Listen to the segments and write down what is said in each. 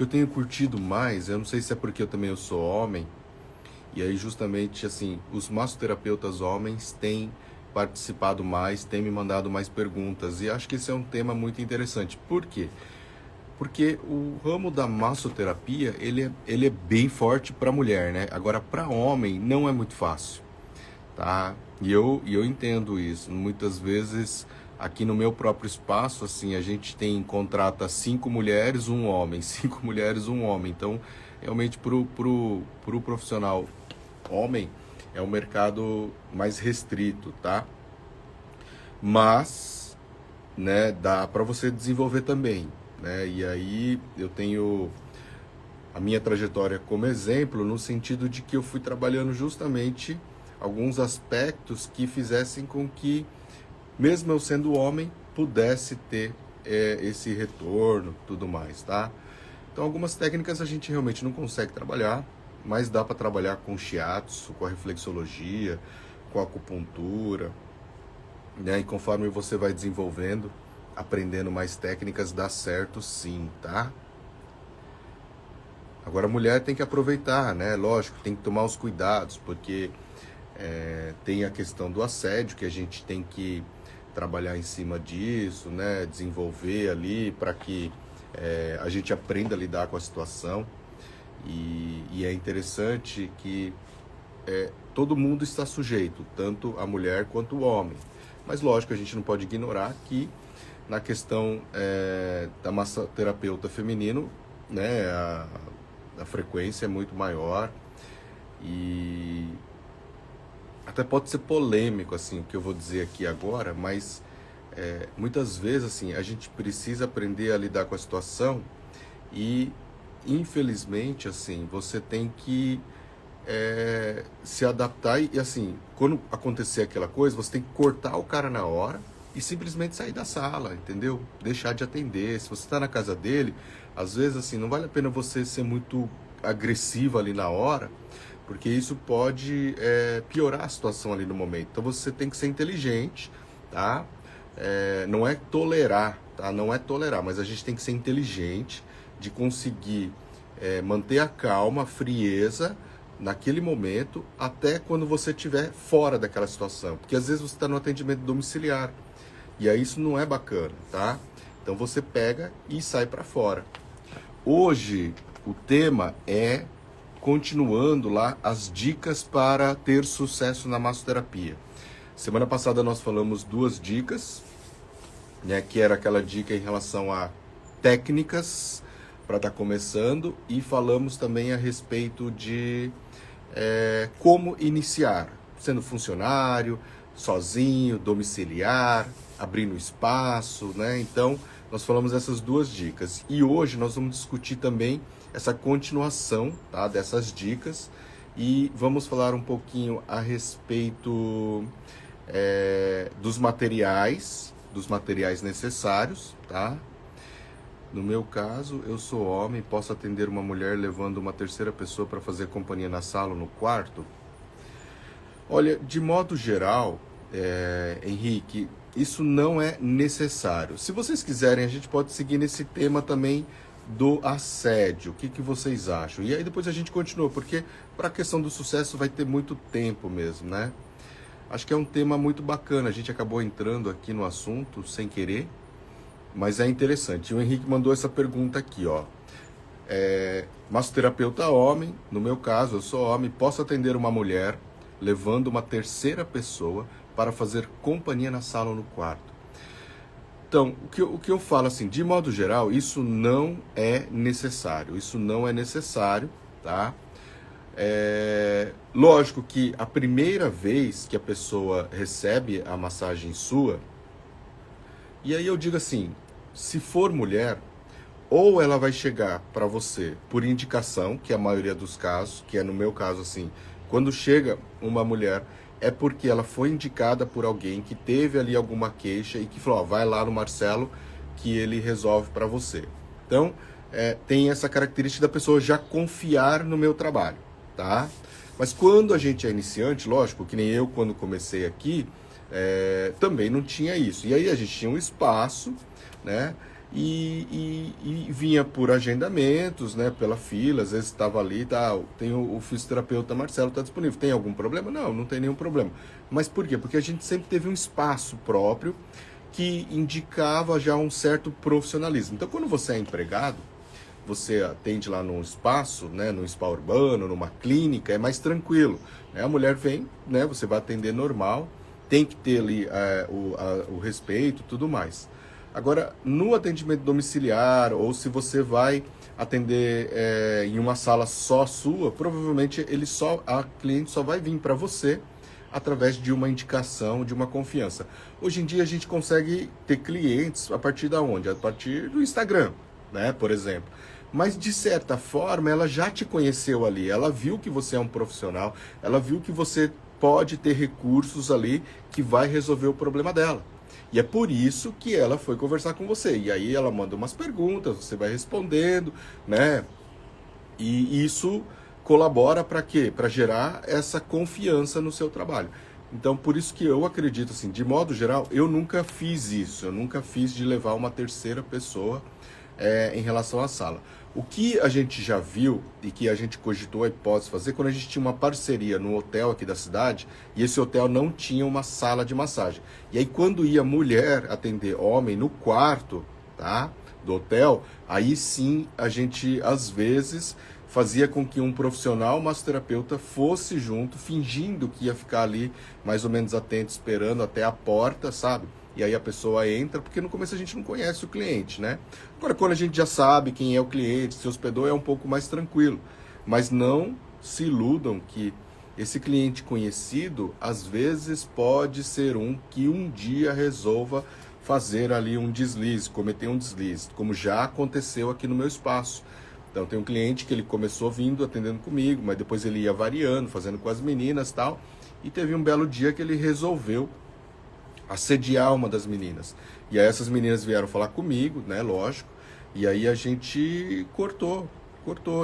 que eu tenho curtido mais, eu não sei se é porque eu sou homem, e aí justamente assim, os massoterapeutas homens têm participado mais, têm me mandado mais perguntas, e acho que esse é um tema muito interessante. Por quê? Porque o ramo da massoterapia, ele é bem forte para mulher, né? Agora, para homem, não é muito fácil, tá? E eu entendo isso. Muitas vezes, aqui no meu próprio espaço, assim, a gente contrata 5 mulheres, um homem, 5 mulheres, um homem. Então, realmente, pro profissional homem, é um mercado mais restrito, tá? Mas, né, dá para você desenvolver também, né? E aí eu tenho a minha trajetória como exemplo no sentido de que eu fui trabalhando justamente alguns aspectos que fizessem com que, mesmo eu sendo homem, pudesse ter esse retorno, tudo mais, tá? Então, algumas técnicas a gente realmente não consegue trabalhar, mas dá para trabalhar com shiatsu, com a reflexologia, com a acupuntura, né? E conforme você vai desenvolvendo, aprendendo mais técnicas, dá certo sim, tá? Agora a mulher tem que aproveitar, né? Lógico, tem que tomar os cuidados, porque tem a questão do assédio, que a gente tem que trabalhar em cima disso, né? Desenvolver ali para que a gente aprenda a lidar com a situação. E é interessante que todo mundo está sujeito, tanto a mulher quanto o homem. Mas lógico, a gente não pode ignorar que na questão da massoterapeuta feminino, né, a frequência é muito maior e até pode ser polêmico assim o que eu vou dizer aqui agora, mas muitas vezes assim a gente precisa aprender a lidar com a situação e infelizmente assim você tem que se adaptar e assim, quando acontecer aquela coisa, você tem que cortar o cara na hora e simplesmente sair da sala, entendeu? Deixar de atender. Se você está na casa dele, às vezes assim, não vale a pena você ser muito agressivo ali na hora, porque isso pode piorar a situação ali no momento. Então você tem que ser inteligente, tá? Não é tolerar, tá? Não é tolerar, mas a gente tem que ser inteligente de conseguir manter a calma, a frieza, naquele momento, até quando você estiver fora daquela situação. Porque às vezes você está no atendimento domiciliar. E aí isso não é bacana, tá? Então você pega e sai para fora. Hoje, o tema é, continuando lá, as dicas para ter sucesso na massoterapia. Semana passada nós falamos 2 dicas, né? Que era aquela dica em relação a técnicas para estar começando. E falamos também a respeito de como iniciar, sendo funcionário, sozinho, domiciliar, abrindo espaço, né? Então, nós falamos essas 2 dicas. E hoje nós vamos discutir também essa continuação, tá, dessas dicas e vamos falar um pouquinho a respeito dos materiais necessários, tá? No meu caso, eu sou homem, posso atender uma mulher levando uma terceira pessoa para fazer companhia na sala ou no quarto? Olha, de modo geral, Henrique, isso não é necessário. Se vocês quiserem, a gente pode seguir nesse tema também do assédio. O que vocês acham? E aí depois a gente continua, porque para a questão do sucesso vai ter muito tempo mesmo, né? Acho que é um tema muito bacana. A gente acabou entrando aqui no assunto sem querer, mas é interessante. O Henrique mandou essa pergunta aqui, ó. Massoterapeuta homem, no meu caso, eu sou homem, posso atender uma mulher levando uma terceira pessoa para fazer companhia na sala ou no quarto? Então, o que eu falo assim, de modo geral, isso não é necessário. Isso não é necessário, tá? Lógico que a primeira vez que a pessoa recebe a massagem sua, e aí eu digo assim, se for mulher, ou ela vai chegar para você por indicação, que é a maioria dos casos, que é no meu caso assim, quando chega uma mulher, é porque ela foi indicada por alguém que teve ali alguma queixa e que falou, ó, vai lá no Marcelo que ele resolve para você. Então, tem essa característica da pessoa já confiar no meu trabalho, tá? Mas quando a gente é iniciante, lógico, que nem eu quando comecei aqui, também não tinha isso. E aí a gente tinha um espaço, né? e vinha por agendamentos, né, pela fila, às vezes estava ali, tá, tem o fisioterapeuta Marcelo, está disponível, tem algum problema? Não, não tem nenhum problema. Mas por quê? Porque a gente sempre teve um espaço próprio que indicava já um certo profissionalismo. Então, quando você é empregado, você atende lá num espaço, né, num spa urbano, numa clínica, é mais tranquilo, né? A mulher vem, né, você vai atender normal, tem que ter ali o respeito, tudo mais. Agora, no atendimento domiciliar, ou se você vai atender em uma sala só sua, provavelmente a cliente só vai vir para você através de uma indicação, de uma confiança. Hoje em dia a gente consegue ter clientes a partir da onde? A partir do Instagram, né, por exemplo. Mas de certa forma ela já te conheceu ali, ela viu que você é um profissional, ela viu que você pode ter recursos ali que vai resolver o problema dela. E é por isso que ela foi conversar com você. E aí ela manda umas perguntas, você vai respondendo, né? E isso colabora para quê? Para gerar essa confiança no seu trabalho. Então, por isso que eu acredito, assim, de modo geral, eu nunca fiz isso. Eu nunca fiz de levar uma terceira pessoa em relação à sala. O que a gente já viu e que a gente cogitou a hipótese de fazer, quando a gente tinha uma parceria no hotel aqui da cidade, e esse hotel não tinha uma sala de massagem. E aí quando ia mulher atender homem no quarto, tá, do hotel, aí sim a gente às vezes fazia com que um profissional massoterapeuta fosse junto, fingindo que ia ficar ali mais ou menos atento, esperando até a porta, sabe? E aí a pessoa entra, porque no começo a gente não conhece o cliente, né? Agora, quando a gente já sabe quem é o cliente, se hospedou, é um pouco mais tranquilo. Mas não se iludam que esse cliente conhecido, às vezes, pode ser um que um dia resolva fazer ali um deslize, cometer um deslize, como já aconteceu aqui no meu espaço. Então, tem um cliente que ele começou vindo, atendendo comigo, mas depois ele ia variando, fazendo com as meninas e tal, e teve um belo dia que ele resolveu assediar uma das meninas. E aí essas meninas vieram falar comigo, né, lógico, e aí a gente cortou.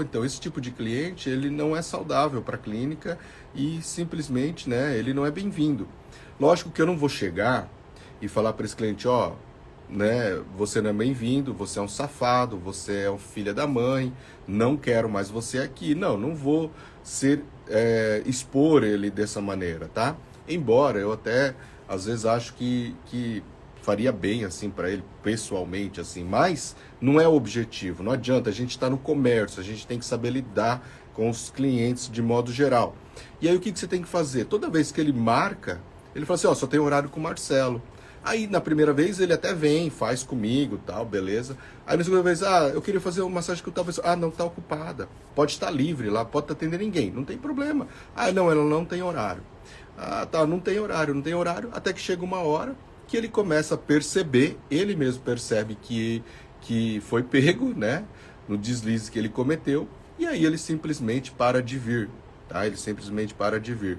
Então esse tipo de cliente, ele não é saudável para a clínica e simplesmente, né, ele não é bem-vindo. Lógico que eu não vou chegar e falar para esse cliente, ó, né, você não é bem-vindo, você é um safado, você é um filho da mãe, não quero mais você aqui. Não vou expor ele dessa maneira, tá? Embora eu até às vezes acho que faria bem assim para ele pessoalmente, assim, mas não é o objetivo. Não adianta, a gente está no comércio, a gente tem que saber lidar com os clientes de modo geral. E aí o que você tem que fazer? Toda vez que ele marca, ele fala assim, ó, só tem horário com o Marcelo. Aí na primeira vez ele até vem, faz comigo, tal, beleza. Aí na segunda vez, eu queria fazer uma massagem que eu tava, não, tá ocupada. Pode estar livre lá, pode estar atendendo ninguém, não tem problema. Não, ela não tem horário. Tá, não tem horário, até que chega uma hora que ele começa a perceber, ele mesmo percebe que foi pego, né, no deslize que ele cometeu, e aí ele simplesmente para de vir, tá? Ele simplesmente para de vir.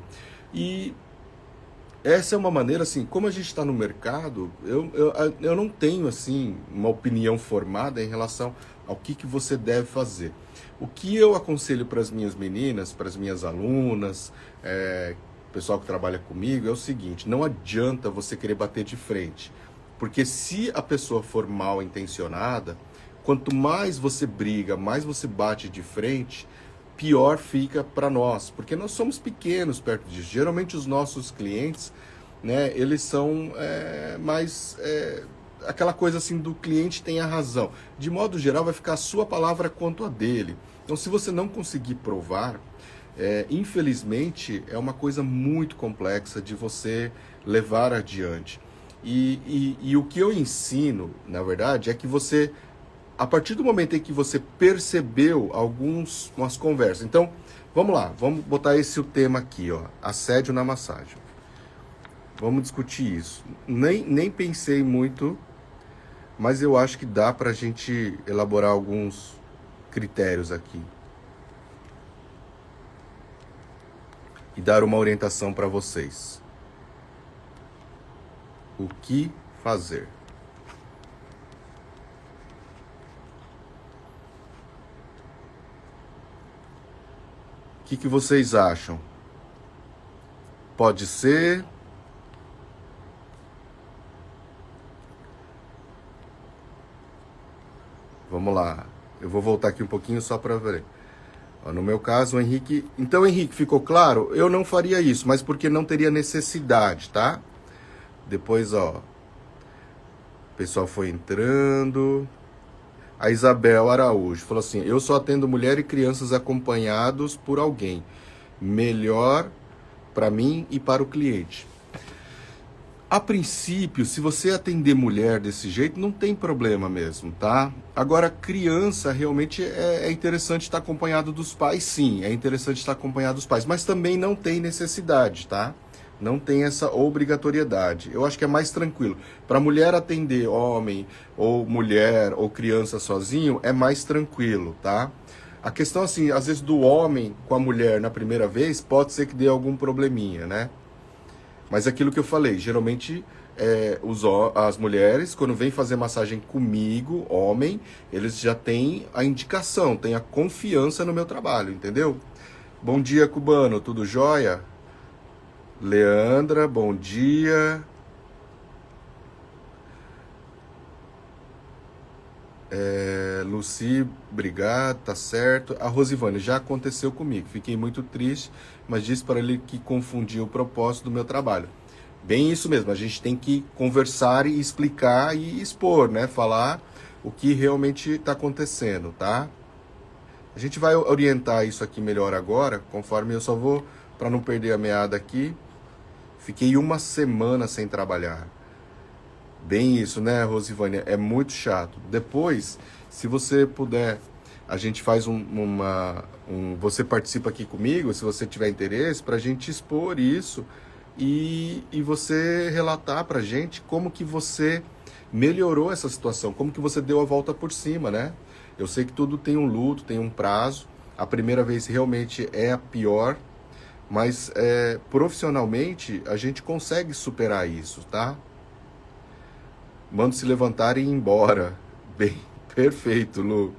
E essa é uma maneira, assim, como a gente está no mercado, eu não tenho, assim, uma opinião formada em relação ao que você deve fazer. O que eu aconselho para as minhas meninas, para as minhas alunas, pessoal que trabalha comigo, é o seguinte, não adianta você querer bater de frente, porque se a pessoa for mal intencionada, quanto mais você briga, mais você bate de frente, pior fica para nós, porque nós somos pequenos perto disso. Geralmente os nossos clientes, né, eles são mais aquela coisa assim do cliente tem a razão. De modo geral vai ficar a sua palavra quanto a dele. Então se você não conseguir provar, infelizmente, é uma coisa muito complexa de você levar adiante. E o que eu ensino, na verdade, é que você, a partir do momento em que você percebeu umas conversas. Então, vamos lá, vamos botar esse o tema aqui, ó, assédio na massagem. Vamos discutir isso. Nem pensei muito, mas eu acho que dá pra gente elaborar alguns critérios aqui. E dar uma orientação para vocês. O que fazer? O que vocês acham? Pode ser? vamos lá. Eu vou voltar aqui um pouquinho só para ver. Ó, no meu caso, o Henrique... Então, Henrique, ficou claro? Eu não faria isso, mas porque não teria necessidade, tá? Depois, ó, o pessoal foi entrando. A Isabel Araújo falou assim, eu só atendo mulher e crianças acompanhados por alguém. Melhor para mim e para o cliente. A princípio, se você atender mulher desse jeito, não tem problema mesmo, tá? Agora, criança, realmente é interessante estar acompanhado dos pais, sim. É interessante estar acompanhado dos pais, mas também não tem necessidade, tá? Não tem essa obrigatoriedade. Eu acho que é mais tranquilo. Para mulher atender homem, ou mulher, ou criança sozinho, é mais tranquilo, tá? A questão, assim, às vezes do homem com a mulher na primeira vez, pode ser que dê algum probleminha, né? Mas aquilo que eu falei, geralmente as mulheres, quando vêm fazer massagem comigo, homem, eles já têm a indicação, têm a confiança no meu trabalho, entendeu? Bom dia, cubano, tudo jóia? Leandra, bom dia. Luci, obrigado, tá certo. A Rosivane, já aconteceu comigo, fiquei muito triste, mas disse para ele que confundia o propósito do meu trabalho. Bem isso mesmo, a gente tem que conversar e explicar e expor, né? Falar o que realmente está acontecendo, tá? A gente vai orientar isso aqui melhor agora, conforme eu só vou, para não perder a meada aqui. Fiquei uma semana sem trabalhar. Bem isso, né, Rosivânia? É muito chato. Depois, se você puder, a gente faz você participa aqui comigo, se você tiver interesse, para a gente expor isso e você relatar para a gente como que você melhorou essa situação, como que você deu a volta por cima, né? Eu sei que tudo tem um luto, tem um prazo. A primeira vez realmente é a pior, mas profissionalmente a gente consegue superar isso, tá? Manda se levantar e ir embora. Bem, perfeito, Lu.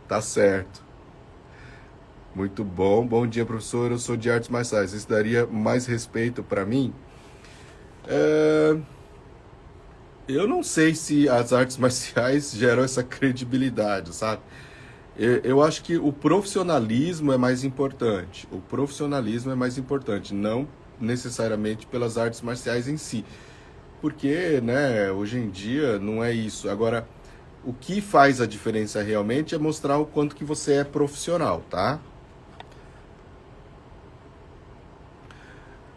Tá certo. Muito bom. Bom dia, professor. Eu sou de artes marciais. Isso daria mais respeito para mim? Eu não sei se as artes marciais geram essa credibilidade, sabe? Eu acho que o profissionalismo é mais importante. O profissionalismo é mais importante, não necessariamente pelas artes marciais em si. Porque, né, hoje em dia não é isso. Agora, o que faz a diferença realmente é mostrar o quanto que você é profissional, tá?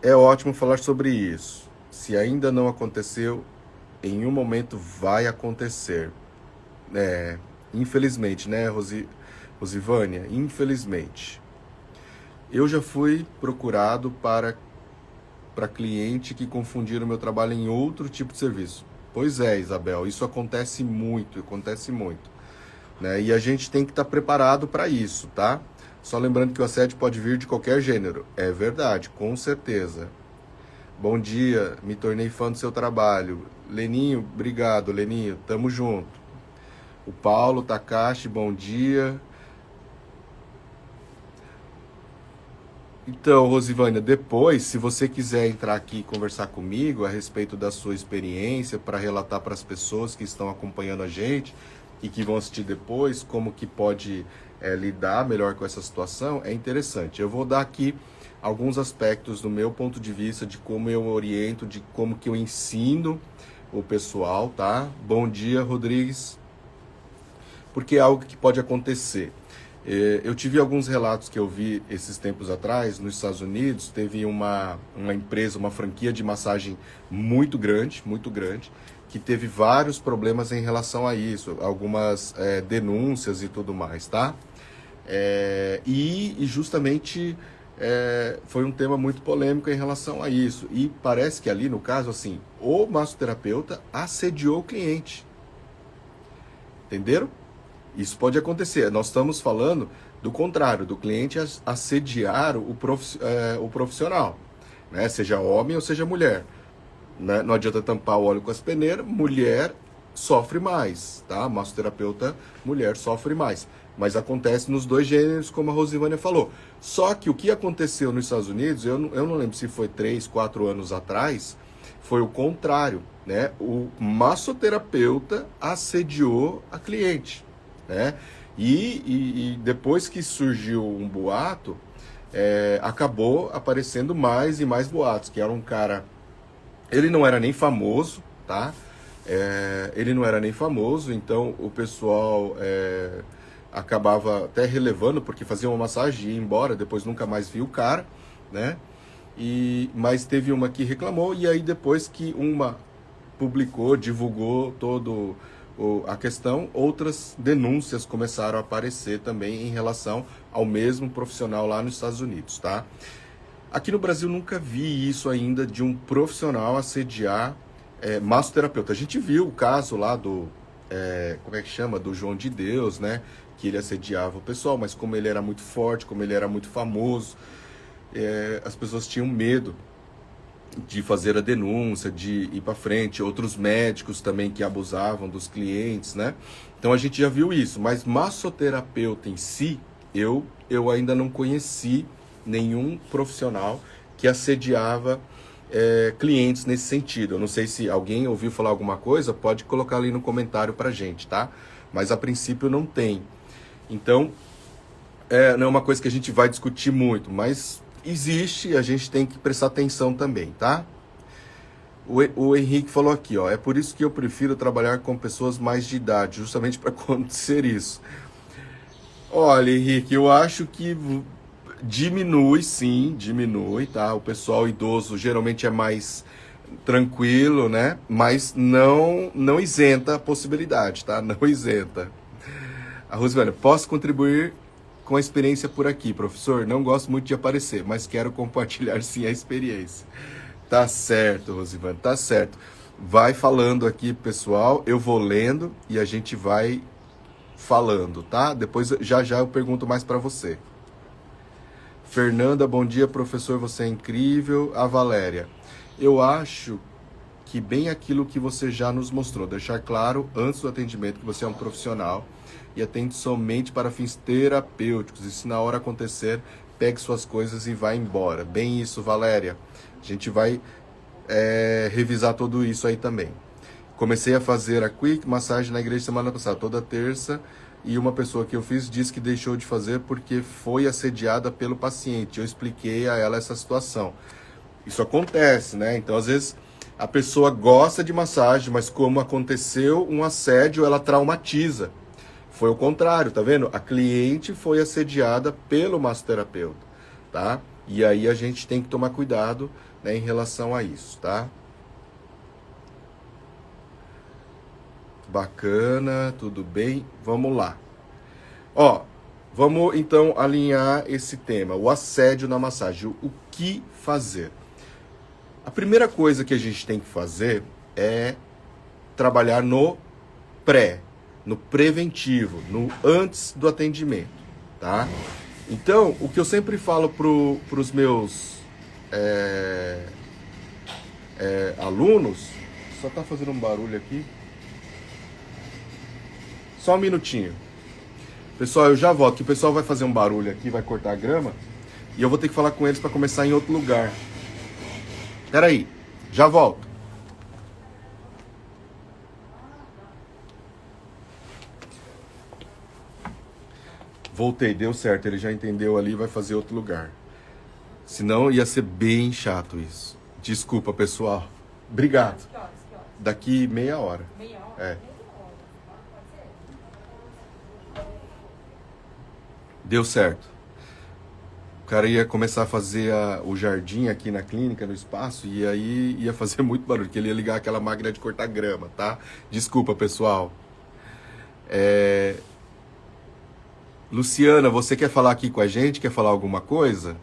É ótimo falar sobre isso. Se ainda não aconteceu, em um momento vai acontecer. Infelizmente, né, Rosivânia? Infelizmente. Eu já fui procurado para cliente que confundiram o meu trabalho em outro tipo de serviço. Pois é, Isabel, isso acontece muito, né? E a gente tem que estar preparado para isso, tá? Só lembrando que o assédio pode vir de qualquer gênero. É verdade, com certeza. Bom dia, me tornei fã do seu trabalho. Leninho, obrigado, Leninho, tamo junto. O Paulo Takashi, bom dia. Então, Rosivânia, depois, se você quiser entrar aqui e conversar comigo a respeito da sua experiência, para relatar para as pessoas que estão acompanhando a gente e que vão assistir depois, como que pode lidar melhor com essa situação, é interessante. Eu vou dar aqui alguns aspectos do meu ponto de vista, de como eu oriento, de como que eu ensino o pessoal, tá? Bom dia, Rodrigues. Porque é algo que pode acontecer. Eu tive alguns relatos que eu vi esses tempos atrás, nos Estados Unidos, teve uma empresa, uma franquia de massagem muito grande, que teve vários problemas em relação a isso, algumas denúncias e tudo mais, tá? E justamente foi um tema muito polêmico em relação a isso. E parece que ali, no caso, assim, o massoterapeuta assediou o cliente. Entenderam? Isso pode acontecer. Nós estamos falando do contrário, do cliente assediar o profissional, né? Seja homem ou seja mulher. Né? Não adianta tampar o óleo com as peneiras, mulher sofre mais, tá? Massoterapeuta, mulher sofre mais. Mas acontece nos dois gêneros, como a Rosivânia falou. Só que o que aconteceu nos Estados Unidos, eu não lembro se foi 3, 4 anos atrás, foi o contrário, né? O massoterapeuta assediou a cliente. né? E depois que surgiu um boato, acabou aparecendo mais e mais boatos, que era um cara... Ele não era nem famoso, tá? Ele não era nem famoso, então o pessoal acabava até relevando, porque fazia uma massagem e ia embora, depois nunca mais viu o cara, né? Mas teve uma que reclamou, e aí depois que uma publicou, divulgou todo a questão, outras denúncias começaram a aparecer também em relação ao mesmo profissional lá nos Estados Unidos, tá? Aqui no Brasil nunca vi isso ainda de um profissional assediar massoterapeuta. A gente viu o caso lá do, como é que chama? Do João de Deus, né? Que ele assediava o pessoal, mas como ele era muito forte, como ele era muito famoso, as pessoas tinham medo de fazer a denúncia, de ir para frente. Outros médicos também que abusavam dos clientes, né? Então a gente já viu isso, mas massoterapeuta em si, eu ainda não conheci nenhum profissional que assediava clientes nesse sentido. Eu não sei se alguém ouviu falar alguma coisa, pode colocar ali no comentário pra gente, tá? Mas a princípio não tem. Então, não é uma coisa que a gente vai discutir muito, mas existe e a gente tem que prestar atenção também, tá? O Henrique falou aqui, ó, é por isso que eu prefiro trabalhar com pessoas mais de idade, justamente para acontecer isso. Olha, Henrique, eu acho que diminui, sim, diminui, tá? O pessoal idoso geralmente é mais tranquilo, né? Mas não isenta a possibilidade, tá? Não isenta. A Rosivana, posso contribuir com a experiência por aqui, professor? Não gosto muito de aparecer, mas quero compartilhar sim a experiência. Tá certo, Rosivana, tá certo. Vai falando aqui, pessoal, eu vou lendo e a gente vai falando, tá? Depois já eu pergunto mais para você. Fernanda, bom dia, professor, você é incrível. A Valéria, eu acho que bem aquilo que você já nos mostrou, deixar claro antes do atendimento que você é um profissional e atende somente para fins terapêuticos, e se na hora acontecer, pegue suas coisas e vá embora. Bem isso, Valéria. A gente vai revisar tudo isso aí também. Comecei a fazer a Quick Massagem na igreja semana passada, toda terça, e uma pessoa que eu fiz disse que deixou de fazer porque foi assediada pelo paciente. Eu expliquei a ela essa situação. Isso acontece, né? Então, às vezes, a pessoa gosta de massagem, mas como aconteceu um assédio, ela traumatiza. Foi o contrário, tá vendo? A cliente foi assediada pelo massoterapeuta, tá? E aí a gente tem que tomar cuidado, né, em relação a isso, tá? Bacana, tudo bem? Vamos lá. Ó, vamos então alinhar esse tema, o assédio na massagem. O que fazer? A primeira coisa que a gente tem que fazer é trabalhar no no preventivo, no antes do atendimento, tá? Então, o que eu sempre falo pros meus alunos, só tá fazendo um barulho aqui. Só um minutinho. Pessoal, eu já volto, que o pessoal vai fazer um barulho aqui, vai cortar a grama, e eu vou ter que falar com eles para começar em outro lugar. Espera aí, já volto. Voltei, deu certo, ele já entendeu ali, vai fazer outro lugar. Senão ia ser bem chato isso. Desculpa, pessoal. Obrigado. Que horas? Daqui meia hora. Meia hora? É. Meia hora. Pode ser? Deu certo. O cara ia começar a fazer o jardim aqui na clínica, no espaço, e aí ia fazer muito barulho, porque ele ia ligar aquela máquina de cortar grama, tá? Desculpa, pessoal. Luciana, você quer falar aqui com a gente? Quer falar alguma coisa?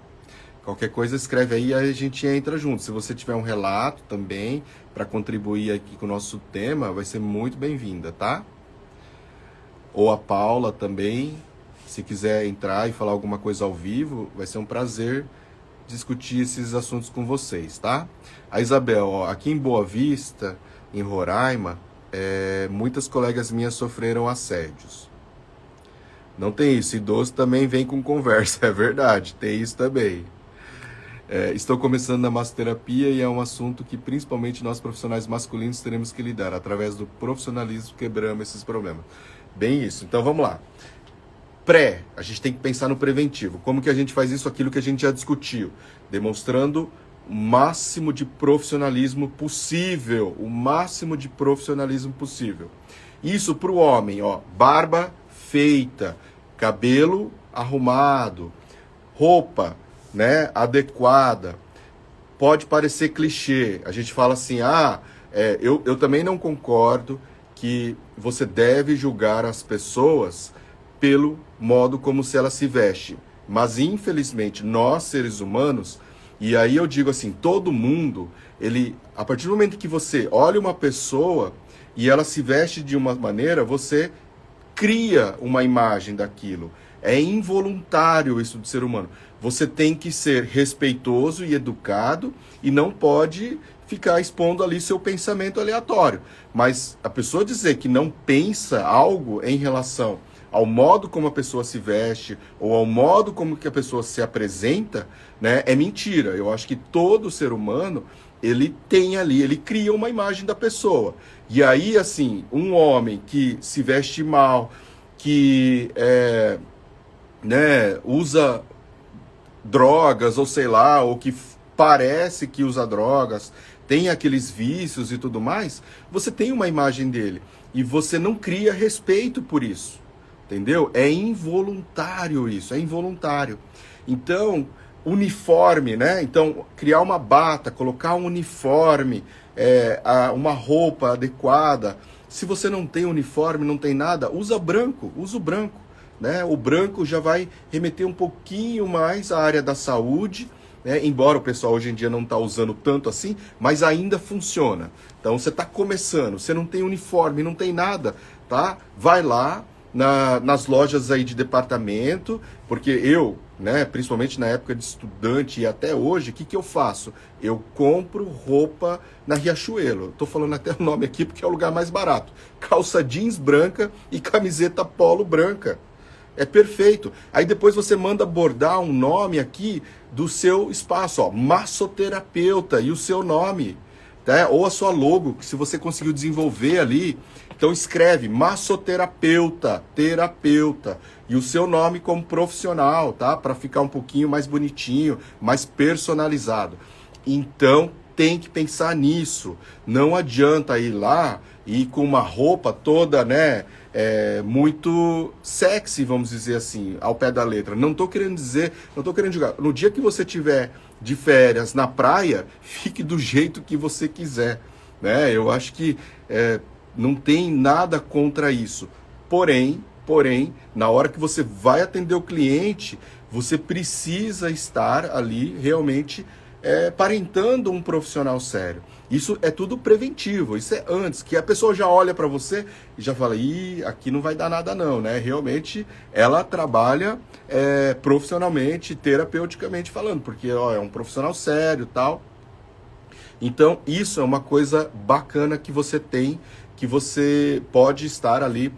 Qualquer coisa escreve aí e a gente entra junto. Se você tiver um relato também para contribuir aqui com o nosso tema, vai ser muito bem-vinda, tá? Ou a Paula também, se quiser entrar e falar alguma coisa ao vivo, vai ser um prazer discutir esses assuntos com vocês, tá? A Isabel, ó, aqui em Boa Vista, em Roraima, muitas colegas minhas sofreram assédios. Não tem isso, idoso também vem com conversa, é verdade, tem isso também. Estou começando na massoterapia e é um assunto que principalmente nós profissionais masculinos teremos que lidar. Através do profissionalismo quebramos esses problemas. Bem isso. Então vamos lá. A gente tem que pensar no preventivo. Como que a gente faz isso? Aquilo que a gente já discutiu, demonstrando o máximo de profissionalismo possível, o máximo de profissionalismo possível. Isso para o homem, ó, barba feita, cabelo arrumado, roupa, né, adequada. Pode parecer clichê. A gente fala assim, eu também não concordo que você deve julgar as pessoas pelo modo como se ela se veste. Mas, infelizmente, nós, seres humanos, e aí eu digo assim, todo mundo, a partir do momento que você olha uma pessoa e ela se veste de uma maneira, você cria uma imagem daquilo. É involuntário isso do ser humano. Você tem que ser respeitoso e educado e não pode ficar expondo ali seu pensamento aleatório. Mas a pessoa dizer que não pensa algo em relação ao modo como a pessoa se veste ou ao modo como que a pessoa se apresenta, né, é mentira. Eu acho que todo ser humano, ele tem ali, ele cria uma imagem da pessoa. E aí, assim, um homem que se veste mal, que usa drogas, ou sei lá, ou que parece que usa drogas, tem aqueles vícios e tudo mais, você tem uma imagem dele. E você não cria respeito por isso. Entendeu? É involuntário isso, é involuntário. Então, uniforme, né? Então, criar uma bata, colocar um uniforme, uma roupa adequada. Se você não tem uniforme, não tem nada, usa o branco, né? O branco já vai remeter um pouquinho mais à área da saúde, né? Embora o pessoal hoje em dia não está usando tanto assim, mas ainda funciona. Então, você está começando, você não tem uniforme, não tem nada, tá? Vai lá, nas lojas aí de departamento, porque eu, né, principalmente na época de estudante e até hoje, o que eu faço? Eu compro roupa na Riachuelo. Estou falando até o nome aqui porque é o lugar mais barato. Calça jeans branca e camiseta polo branca. É perfeito. Aí depois você manda bordar um nome aqui do seu espaço, ó, massoterapeuta e o seu nome, tá? Ou a sua logo, que se você conseguiu desenvolver ali. Então escreve massoterapeuta, terapeuta, e o seu nome como profissional, tá? Para ficar um pouquinho mais bonitinho, mais personalizado. Então tem que pensar nisso. Não adianta ir lá e ir com uma roupa toda, né, muito sexy, vamos dizer assim, ao pé da letra. Não tô querendo julgar. No dia que você tiver de férias na praia, fique do jeito que você quiser, né? Eu acho que não tem nada contra isso. Porém, na hora que você vai atender o cliente, você precisa estar ali realmente parentando um profissional sério. Isso é tudo preventivo, isso é antes, que a pessoa já olha para você e já fala, aqui não vai dar nada não, né? Realmente ela trabalha profissionalmente, terapeuticamente falando, porque é um profissional sério e tal. Então isso é uma coisa bacana que você tem, que você pode estar ali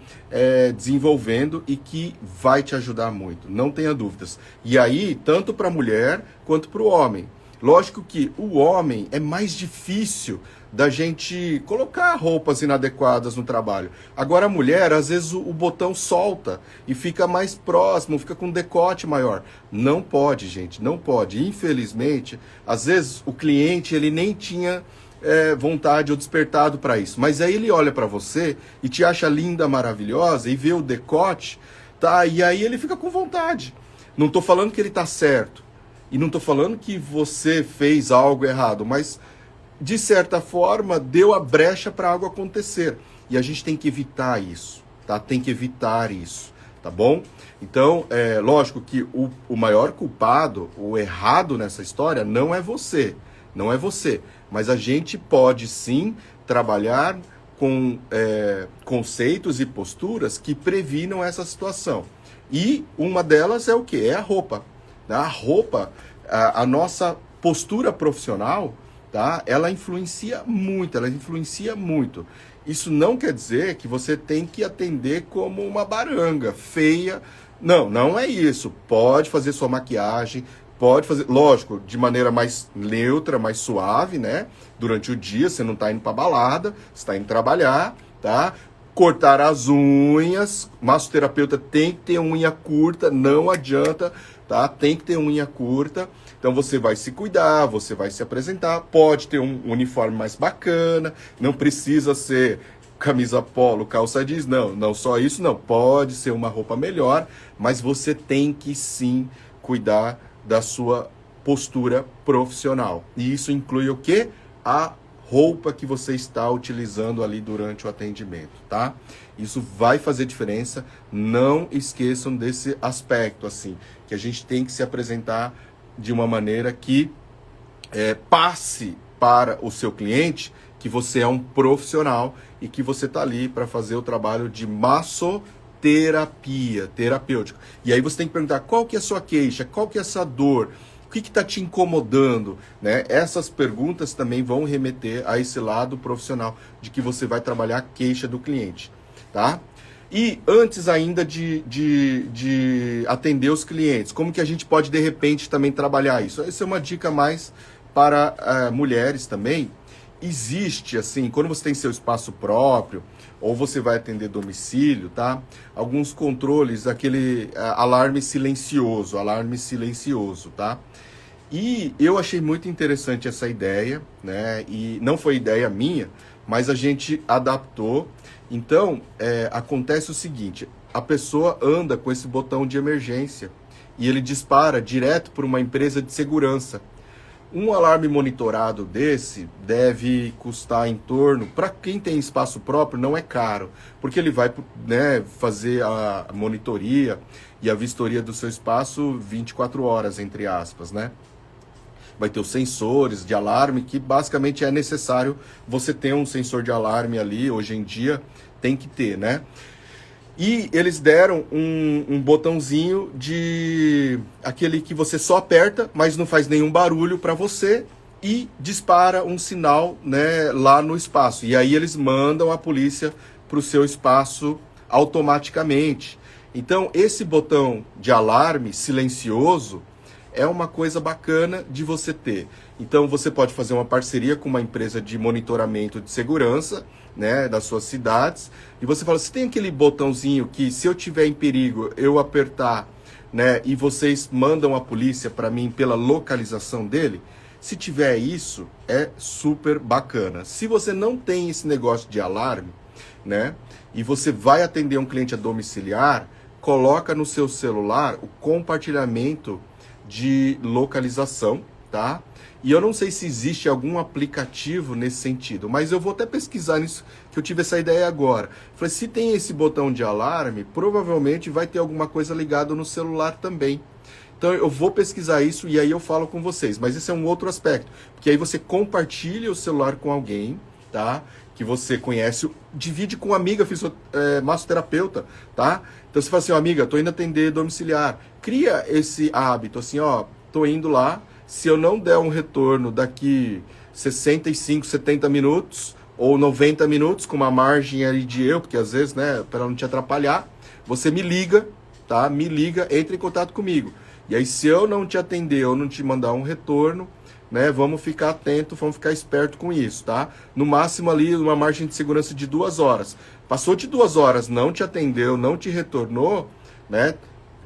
desenvolvendo e que vai te ajudar muito, não tenha dúvidas. E aí, tanto para a mulher quanto para o homem. Lógico que o homem é mais difícil da gente colocar roupas inadequadas no trabalho. Agora a mulher, às vezes o botão solta e fica mais próximo, fica com um decote maior. Não pode, gente, não pode. Infelizmente, às vezes o cliente ele nem tinha vontade ou despertado para isso. Mas aí ele olha para você e te acha linda, maravilhosa e vê o decote, tá? E aí ele fica com vontade. Não estou falando que ele está certo e não estou falando que você fez algo errado, mas de certa forma deu a brecha para algo acontecer e a gente tem que evitar isso, tá? Tem que evitar isso, tá bom? Então, lógico que o maior culpado, o errado nessa história não é você. Não é você, mas a gente pode sim trabalhar com conceitos e posturas que previnam essa situação. E uma delas é o quê? É a roupa. A roupa, a nossa postura profissional, tá? Ela influencia muito. Isso não quer dizer que você tem que atender como uma baranga, feia. Não, não é isso. Pode fazer sua maquiagem, pode fazer, lógico, de maneira mais neutra, mais suave, né? Durante o dia, você não está indo para balada, você está indo trabalhar, tá? cortar as unhas, massoterapeuta tem que ter unha curta, não adianta, tá? Tem que ter unha curta. Então você vai se cuidar, você vai se apresentar, pode ter um uniforme mais bacana, não precisa ser camisa polo, calça jeans, não só isso, não. Pode ser uma roupa melhor, mas você tem que sim cuidar da sua postura profissional. E isso inclui o quê? A roupa que você está utilizando ali durante o atendimento, tá? Isso vai fazer diferença, não esqueçam desse aspecto, assim, que a gente tem que se apresentar de uma maneira que passe para o seu cliente que você é um profissional e que você está ali para fazer o trabalho de massoterapia, terapêutico. E aí você tem que perguntar qual que é a sua queixa, qual que é essa dor, o que está te incomodando, né? Essas perguntas também vão remeter a esse lado profissional de que você vai trabalhar a queixa do cliente, tá? E antes ainda de atender os clientes, como que a gente pode, de repente, também trabalhar isso? Essa é uma dica mais para mulheres também. Existe, assim, quando você tem seu espaço próprio, ou você vai atender domicílio, tá? Alguns controles, aquele alarme silencioso, tá? E eu achei muito interessante essa ideia, né? E não foi ideia minha, mas a gente adaptou. Então, acontece o seguinte, a pessoa anda com esse botão de emergência e ele dispara direto para uma empresa de segurança. Um alarme monitorado desse deve custar em torno, para quem tem espaço próprio, não é caro, porque ele vai, né, fazer a monitoria e a vistoria do seu espaço 24 horas, entre aspas, né? Vai ter os sensores de alarme, que basicamente é necessário você ter um sensor de alarme ali, hoje em dia tem que ter, né? E eles deram um botãozinho de aquele que você só aperta, mas não faz nenhum barulho para você e dispara um sinal, né, lá no espaço. E aí eles mandam a polícia para o seu espaço automaticamente. Então esse botão de alarme silencioso é uma coisa bacana de você ter. Então você pode fazer uma parceria com uma empresa de monitoramento de segurança, né, das suas cidades, e você fala, se tem aquele botãozinho que se eu tiver em perigo, eu apertar, né, e vocês mandam a polícia para mim pela localização dele, se tiver isso, é super bacana. Se você não tem esse negócio de alarme, né, e você vai atender um cliente a domiciliar, coloca no seu celular o compartilhamento de localização, tá? E eu não sei se existe algum aplicativo nesse sentido, mas eu vou até pesquisar nisso, que eu tive essa ideia agora. Falei, se tem esse botão de alarme, provavelmente vai ter alguma coisa ligada no celular também. Então eu vou pesquisar isso e aí eu falo com vocês. Mas esse é um outro aspecto, porque aí você compartilha o celular com alguém, tá? Que você conhece, divide com uma amiga massoterapeuta, tá? Então você fala assim, ó, amiga, tô indo atender domiciliar. Cria esse hábito, assim, ó, tô indo lá, se eu não der um retorno daqui 65, 70 minutos ou 90 minutos, com uma margem ali de erro, porque às vezes, né, para não te atrapalhar, você me liga, tá? Me liga, entre em contato comigo. E aí, se eu não te atender ou não te mandar um retorno, né, vamos ficar atento, vamos ficar esperto com isso, tá? No máximo ali, uma margem de segurança de 2 horas. Passou de 2 horas, não te atendeu, não te retornou, né?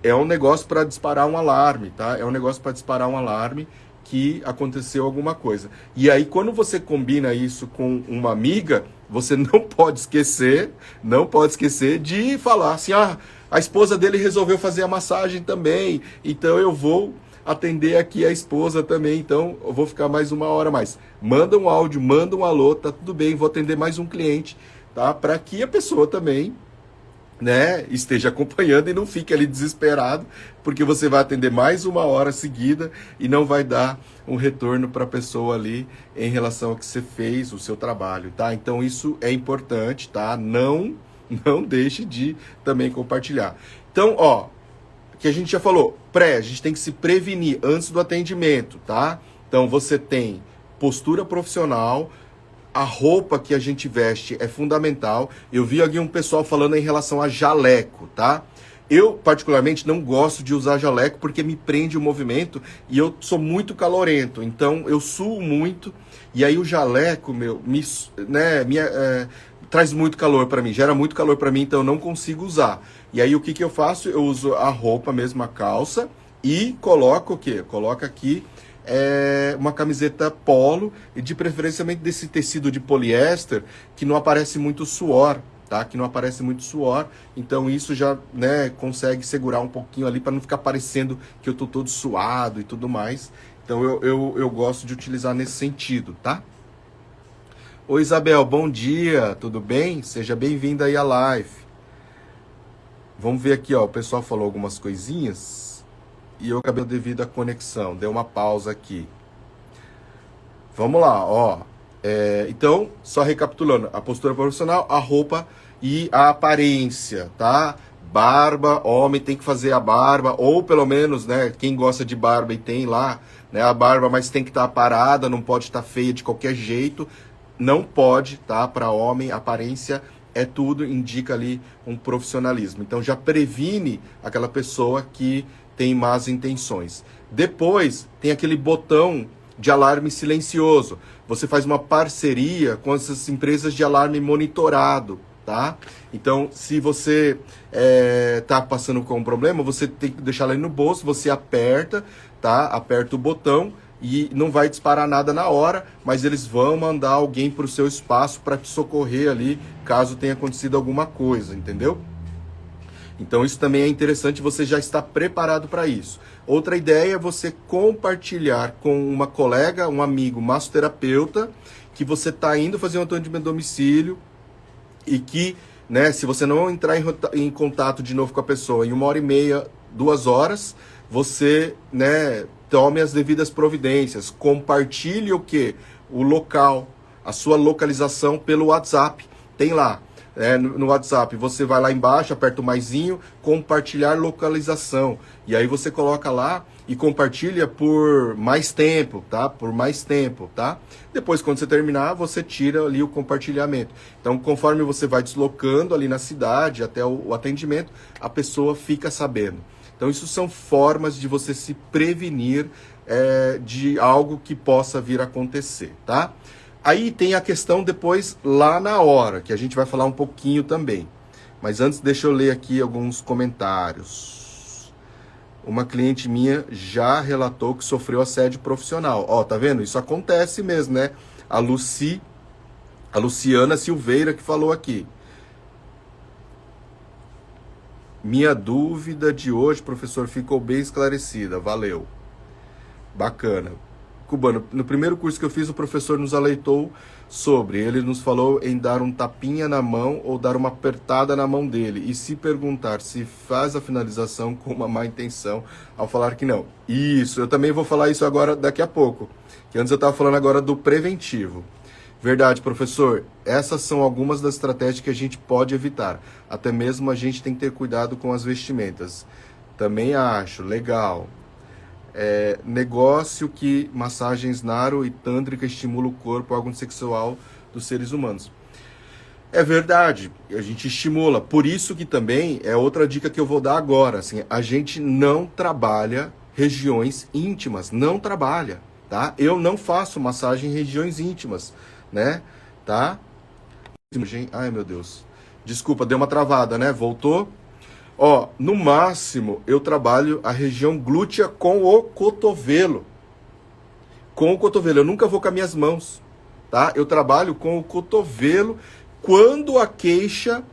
É um negócio para disparar um alarme, tá? É um negócio para disparar um alarme que aconteceu alguma coisa. E aí, quando você combina isso com uma amiga, você não pode esquecer de falar assim, ah, a esposa dele resolveu fazer a massagem também, então eu vou atender aqui a esposa também, então eu vou ficar mais 1 hora mais. Manda um áudio, manda um alô, tá tudo bem, vou atender mais um cliente, tá? Para que a pessoa também, né, esteja acompanhando e não fique ali desesperado, porque você vai atender mais 1 hora seguida e não vai dar um retorno para a pessoa ali em relação ao que você fez, o seu trabalho, tá? Então isso é importante, tá? Não deixe de também compartilhar. Então, ó, que a gente já falou, a gente tem que se prevenir antes do atendimento, tá? Então você tem postura profissional, a roupa que a gente veste é fundamental. Eu vi aqui um pessoal falando em relação a jaleco, tá? Eu, particularmente, não gosto de usar jaleco porque me prende o movimento e eu sou muito calorento, então eu suo muito e aí o jaleco, traz muito calor para mim, gera muito calor para mim, então eu não consigo usar. E aí o que eu faço? Eu uso a roupa mesmo, a calça, e coloco o quê? Coloco aqui uma camiseta polo, e de preferência desse tecido de poliéster, que não aparece muito suor, tá? Que não aparece muito suor, então isso já, né, consegue segurar um pouquinho ali para não ficar parecendo que eu tô todo suado e tudo mais. Então eu gosto de utilizar nesse sentido, tá? Oi Isabel, bom dia, tudo bem? Seja bem-vinda aí à live. Vamos ver aqui, ó, o pessoal falou algumas coisinhas e eu acabei devido à conexão, deu uma pausa aqui. Vamos lá, ó. Então, só recapitulando, a postura profissional, a roupa e a aparência, tá? Barba, homem tem que fazer a barba, ou pelo menos, né, quem gosta de barba e tem lá, né, a barba, mas tem que estar parada, não pode estar feia de qualquer jeito. Não pode, tá? Para homem, aparência é tudo, indica ali um profissionalismo. Então já previne aquela pessoa que tem más intenções. Depois tem aquele botão de alarme silencioso. Você faz uma parceria com essas empresas de alarme monitorado, tá? Então, se você tá passando com um problema, você tem que deixar ele no bolso, você aperta, tá? Aperta o botão e não vai disparar nada na hora, mas eles vão mandar alguém para o seu espaço para te socorrer ali, caso tenha acontecido alguma coisa, entendeu? Então isso também é interessante, você já está preparado para isso. Outra ideia é você compartilhar com uma colega, um amigo massoterapeuta, que você está indo fazer um atendimento a domicílio e que, né, se você não entrar em contato de novo com a pessoa em 1h30, 2 horas, você, né, tome as devidas providências, compartilhe o quê? O local, a sua localização pelo WhatsApp. Tem lá, no WhatsApp, você vai lá embaixo, aperta o maisinho, compartilhar localização. E aí você coloca lá e compartilha por mais tempo, tá? Por mais tempo, tá? Depois, quando você terminar, você tira ali o compartilhamento. Então, conforme você vai deslocando ali na cidade até o atendimento, a pessoa fica sabendo. Então, isso são formas de você se prevenir de algo que possa vir a acontecer, tá? Aí tem a questão depois, lá na hora, que a gente vai falar um pouquinho também. Mas antes, deixa eu ler aqui alguns comentários. Uma cliente minha já relatou que sofreu assédio profissional. Ó, tá vendo? Isso acontece mesmo, né? A Luciana Silveira que falou aqui. Minha dúvida de hoje, professor, ficou bem esclarecida. Valeu. Bacana. Cubano, no primeiro curso que eu fiz, o professor nos alertou sobre. Ele nos falou em dar um tapinha na mão ou dar uma apertada na mão dele. E se perguntar se faz a finalização com uma má intenção ao falar que não. Isso, eu também vou falar isso agora daqui a pouco. Que antes eu estava falando agora do preventivo. Verdade, professor. Essas são algumas das estratégias que a gente pode evitar. Até mesmo a gente tem que ter cuidado com as vestimentas. Também acho, legal. Negócio que massagens naro e tântrica estimula o corpo, órgão sexual dos seres humanos. É verdade, a gente estimula. Por isso que também é outra dica que eu vou dar agora. Assim, a gente não trabalha regiões íntimas, não trabalha, tá? Eu não faço massagem em regiões íntimas, né? Tá? Ai, meu Deus. Desculpa, deu uma travada, né? Voltou? Ó, no máximo, eu trabalho a região glútea com o cotovelo. Com o cotovelo. Eu nunca vou com as minhas mãos, tá? Eu trabalho com o cotovelo quando a queixa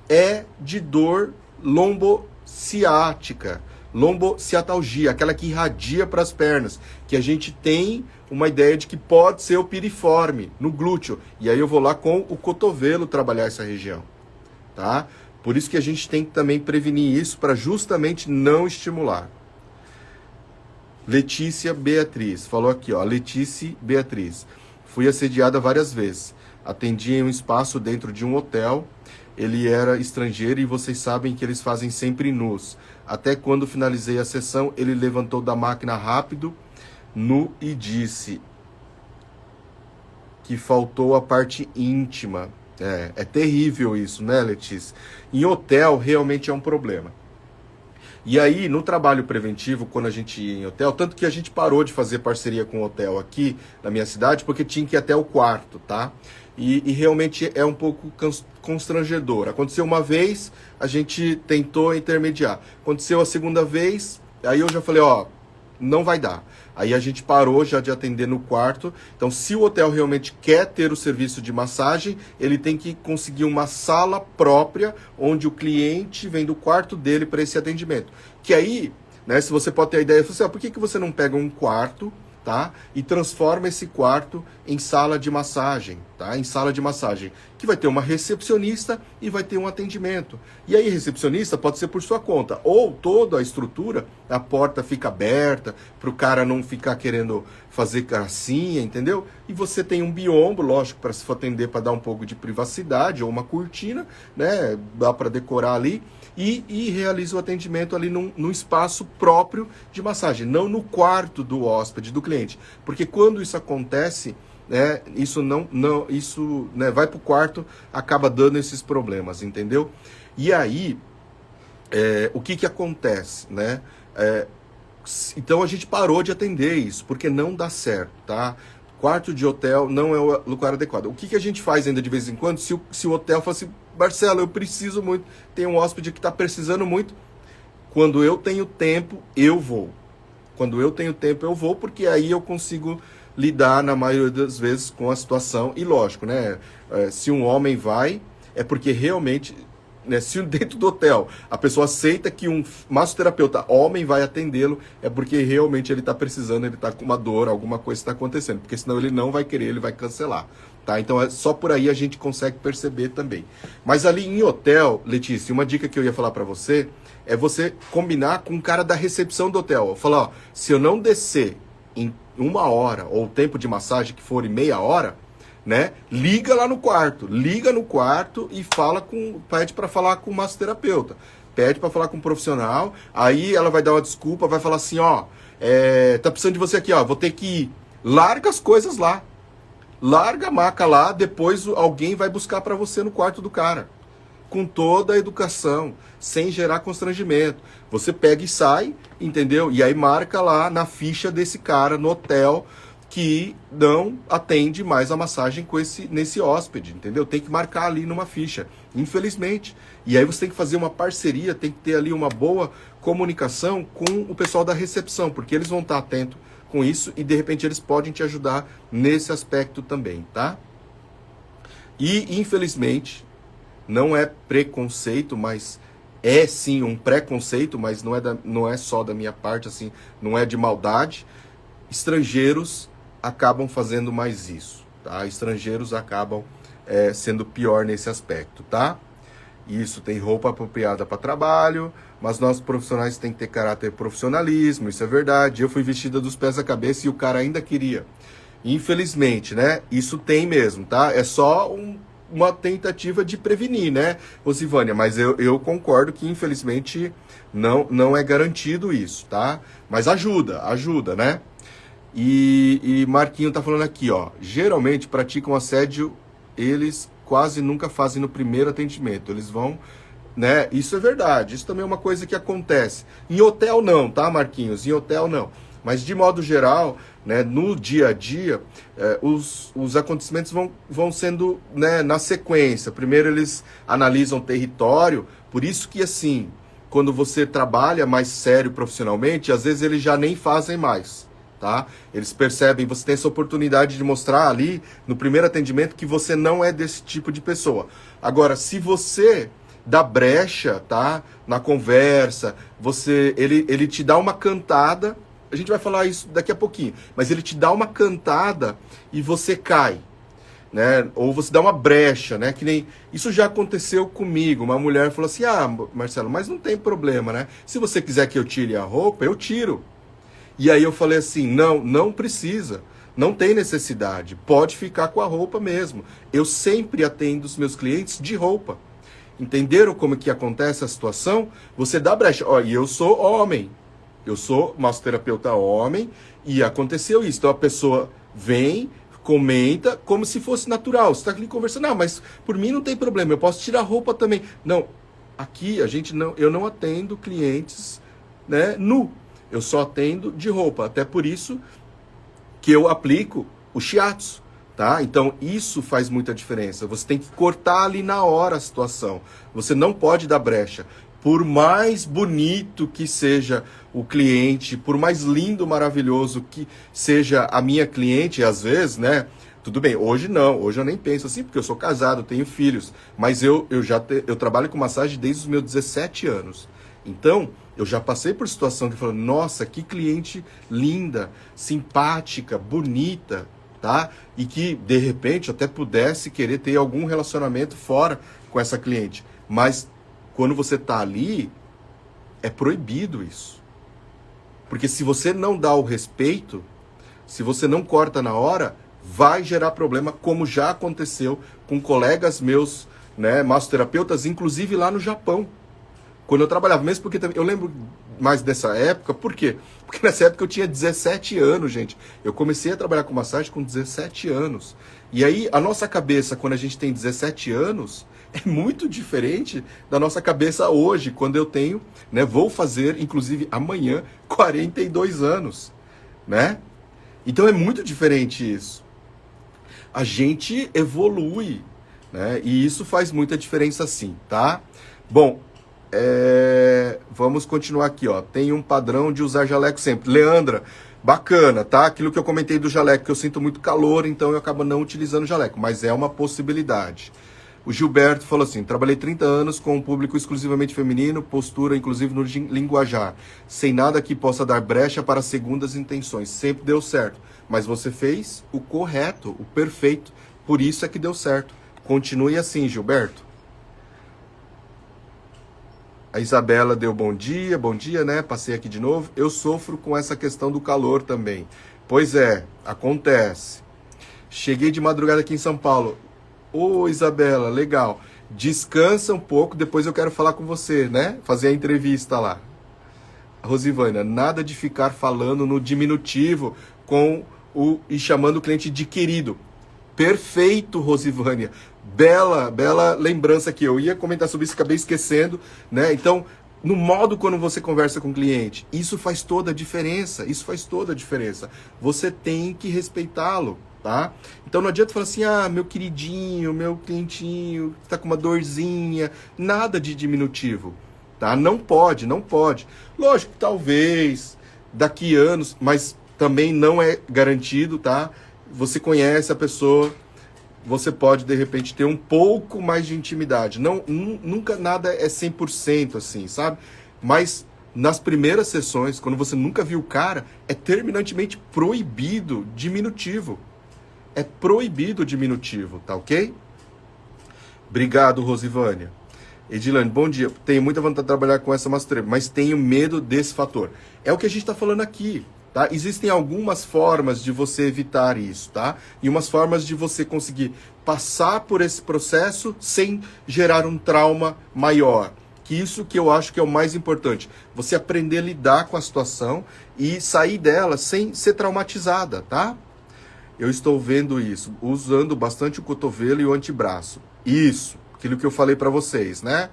é de dor lombociática, lombociatalgia, aquela que irradia para as pernas, que a gente tem uma ideia de que pode ser o piriforme no glúteo. E aí eu vou lá com o cotovelo trabalhar essa região, tá? Por isso que a gente tem que também prevenir isso para justamente não estimular. Letícia Beatriz, falou aqui, ó, Letícia Beatriz. Fui assediada várias vezes. Atendi em um espaço dentro de um hotel. Ele era estrangeiro e vocês sabem que eles fazem sempre nus. Até quando finalizei a sessão, ele levantou da máquina rápido, nu, e disse que faltou a parte íntima. É terrível isso, né, Letícia? Em hotel, realmente é um problema. E aí, no trabalho preventivo, quando a gente ia em hotel, tanto que a gente parou de fazer parceria com o hotel aqui na minha cidade, porque tinha que ir até o quarto, tá? e realmente é um pouco constrangedor. Aconteceu uma vez, a gente tentou intermediar. Aconteceu a segunda vez, aí eu já falei, ó, não vai dar. Aí a gente parou já de atender no quarto. Então, se o hotel realmente quer ter o serviço de massagem, ele tem que conseguir uma sala própria, onde o cliente vem do quarto dele para esse atendimento. Que aí, né, se você pode ter a ideia, você, por que você não pega um quarto, tá, e transforma esse quarto em sala de massagem, tá? Em sala de massagem, que vai ter uma recepcionista e vai ter um atendimento. E aí, recepcionista pode ser por sua conta, ou toda a estrutura, a porta fica aberta, para o cara não ficar querendo fazer gracinha, entendeu? E você tem um biombo, lógico, para se for atender, para dar um pouco de privacidade, ou uma cortina, né? Dá para decorar ali. E realiza o atendimento ali num espaço próprio de massagem, não no quarto do hóspede, do cliente. Porque quando isso acontece, né, isso né, vai para o quarto, acaba dando esses problemas, entendeu? E aí, o que acontece, né? Então a gente parou de atender isso, porque não dá certo, tá? Quarto de hotel não é o lugar adequado. O que a gente faz ainda de vez em quando? Se o hotel fala assim, Marcelo, eu preciso muito, tem um hóspede que está precisando muito, quando eu tenho tempo, eu vou. Quando eu tenho tempo, eu vou, porque aí eu consigo lidar, na maioria das vezes, com a situação. E lógico, né? Se um homem vai, é porque realmente, né, se dentro do hotel a pessoa aceita que um massoterapeuta homem vai atendê-lo, é porque realmente ele está precisando, ele está com uma dor, alguma coisa está acontecendo, porque senão ele não vai querer, ele vai cancelar, tá? Então só por aí a gente consegue perceber também. Mas ali em hotel, Letícia, uma dica que eu ia falar para você é você combinar com o cara da recepção do hotel. Falar, ó, se eu não descer em 1 hora, ou o tempo de massagem que for em meia hora, né? Liga lá no quarto, e pede para falar com o massoterapeuta, pede para falar com um profissional, aí ela vai dar uma desculpa, vai falar assim, ó, tá precisando de você aqui, ó, vou ter que ir, larga as coisas lá, larga a maca lá, depois alguém vai buscar para você no quarto do cara, com toda a educação, sem gerar constrangimento, você pega e sai, entendeu? E aí marca lá na ficha desse cara no hotel, que não atende mais a massagem nesse hóspede, entendeu? Tem que marcar ali numa ficha, infelizmente. E aí você tem que fazer uma parceria, tem que ter ali uma boa comunicação com o pessoal da recepção, porque eles vão estar atentos com isso e de repente eles podem te ajudar nesse aspecto também, tá? E infelizmente, não é preconceito, mas é sim um preconceito, mas não é só da minha parte, assim, não é de maldade. Estrangeiros acabam fazendo mais isso, tá? Estrangeiros acabam sendo pior nesse aspecto, tá? Isso, tem roupa apropriada para trabalho, mas nós profissionais tem que ter caráter profissionalismo, isso é verdade. Eu fui vestida dos pés à cabeça e o cara ainda queria. Infelizmente, né? Isso tem mesmo, tá? É só uma tentativa de prevenir, né, Rosivânia? Mas eu concordo que, infelizmente, não é garantido isso, tá? Mas ajuda, né? E Marquinho tá falando aqui, ó. Geralmente praticam assédio, eles quase nunca fazem no primeiro atendimento. Eles vão, né? Isso é verdade. Isso também é uma coisa que acontece. Em hotel não, tá, Marquinhos? Em hotel não. Mas de modo geral, né, no dia a dia, os acontecimentos vão sendo, né, na sequência. Primeiro eles analisam o território. Por isso que assim, quando você trabalha mais sério profissionalmente, às vezes eles já nem fazem mais. Tá? Eles percebem, você tem essa oportunidade de mostrar ali no primeiro atendimento que você não é desse tipo de pessoa. Agora, se você dá brecha, tá? Na conversa, ele te dá uma cantada, a gente vai falar isso daqui a pouquinho, mas ele te dá uma cantada e você cai, né? Ou você dá uma brecha, né? Que nem isso já aconteceu comigo. Uma mulher falou assim: "Ah, Marcelo, mas não tem problema, né? Se você quiser que eu tire a roupa, eu tiro." E aí eu falei assim, não precisa, não tem necessidade, pode ficar com a roupa mesmo. Eu sempre atendo os meus clientes de roupa. Entenderam como que acontece a situação? Você dá brecha. Ó, e eu sou homem, eu sou massoterapeuta homem, e aconteceu isso. Então a pessoa vem, comenta, como se fosse natural. Você está ali conversando, mas por mim não tem problema, eu posso tirar a roupa também. Não, aqui eu não atendo clientes, né, nu. Eu só atendo de roupa, até por isso que eu aplico o shiatsu, tá? Então isso faz muita diferença. Você tem que cortar ali na hora a situação. Você não pode dar brecha. Por mais bonito que seja o cliente, por mais lindo, maravilhoso que seja a minha cliente, às vezes, né? Tudo bem, hoje não, hoje eu nem penso assim, porque eu sou casado, tenho filhos, mas eu trabalho com massagem desde os meus 17 anos. Então, eu já passei por situação que eu falo, nossa, que cliente linda, simpática, bonita, tá? E que, de repente, até pudesse querer ter algum relacionamento fora com essa cliente. Mas, quando você tá ali, é proibido isso. Porque se você não dá o respeito, se você não corta na hora, vai gerar problema, como já aconteceu com colegas meus, né, massoterapeutas, inclusive lá no Japão. Quando eu trabalhava, mesmo porque eu lembro mais dessa época, por quê? Porque nessa época eu tinha 17 anos, gente. Eu comecei a trabalhar com massagem com 17 anos. E aí, a nossa cabeça, quando a gente tem 17 anos, é muito diferente da nossa cabeça hoje, quando eu tenho, né, vou fazer, inclusive amanhã, 42 anos, né? Então é muito diferente isso. A gente evolui, né? E isso faz muita diferença sim, tá? Bom, vamos continuar aqui, ó. Tem um padrão de usar jaleco sempre. Leandra, bacana, tá? Aquilo que eu comentei do jaleco, que eu sinto muito calor, então eu acabo não utilizando jaleco, mas é uma possibilidade. O Gilberto falou assim, trabalhei 30 anos com um público exclusivamente feminino, postura inclusive no linguajar, sem nada que possa dar brecha para segundas intenções. Sempre deu certo, mas você fez o correto, o perfeito, por isso é que deu certo. Continue assim, Gilberto. A Isabela deu bom dia, né? Passei aqui de novo. Eu sofro com essa questão do calor também. Pois é, acontece. Cheguei de madrugada aqui em São Paulo. Ô, Isabela, legal. Descansa um pouco, depois eu quero falar com você, né? Fazer a entrevista lá. Rosivânia, nada de ficar falando no diminutivo e chamando o cliente de querido. Perfeito, Rosivânia. Bela lembrança aqui. Eu ia comentar sobre isso, acabei esquecendo, né? Então, no modo quando você conversa com o cliente, isso faz toda a diferença. Isso faz toda a diferença. Você tem que respeitá-lo. Tá? Então não adianta falar assim, meu queridinho, meu clientinho, tá com uma dorzinha, nada de diminutivo, tá? Não pode. Lógico, talvez, daqui anos, mas também não é garantido, tá? Você conhece a pessoa, você pode, de repente, ter um pouco mais de intimidade. Nunca nada é 100% assim, sabe? Mas nas primeiras sessões, quando você nunca viu o cara, é terminantemente proibido diminutivo. É proibido o diminutivo, tá ok? Obrigado, Rosivânia. Edilane, bom dia. Tenho muita vontade de trabalhar com essa massoterapia, mas tenho medo desse fator. É o que a gente está falando aqui, tá? Existem algumas formas de você evitar isso, tá? E umas formas de você conseguir passar por esse processo sem gerar um trauma maior. Que isso que eu acho que é o mais importante. Você aprender a lidar com a situação e sair dela sem ser traumatizada, tá? Eu estou vendo isso, usando bastante o cotovelo e o antebraço. Isso, aquilo que eu falei para vocês, né?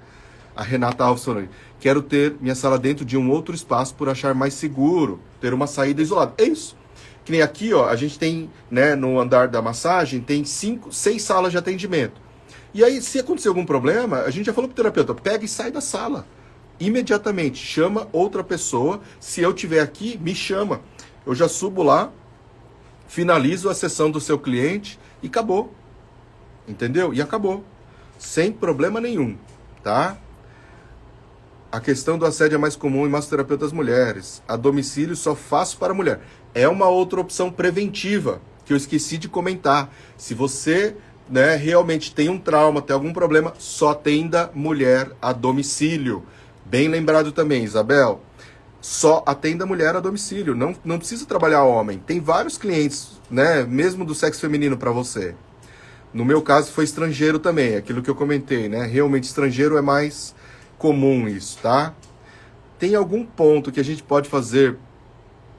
A Renata Alves falando, quero ter minha sala dentro de um outro espaço por achar mais seguro, ter uma saída isolada. É isso. Que nem aqui, ó, a gente tem, né, no andar da massagem, tem 6 salas de atendimento. E aí, se acontecer algum problema, a gente já falou pro terapeuta, pega e sai da sala. Imediatamente, chama outra pessoa. Se eu estiver aqui, me chama. Eu já subo lá, finalizo a sessão do seu cliente e acabou. Entendeu? E acabou. Sem problema nenhum, tá? A questão do assédio é mais comum em massoterapeutas mulheres. A domicílio só faço para mulher. É uma outra opção preventiva que eu esqueci de comentar. Se você, né, realmente tem um trauma, tem algum problema, só atenda mulher a domicílio. Bem lembrado também, Isabel. Só atenda mulher a domicílio, não precisa trabalhar homem. Tem vários clientes, né, mesmo do sexo feminino para você. No meu caso foi estrangeiro também, aquilo que eu comentei, né? Realmente estrangeiro é mais comum isso, tá? Tem algum ponto que a gente pode fazer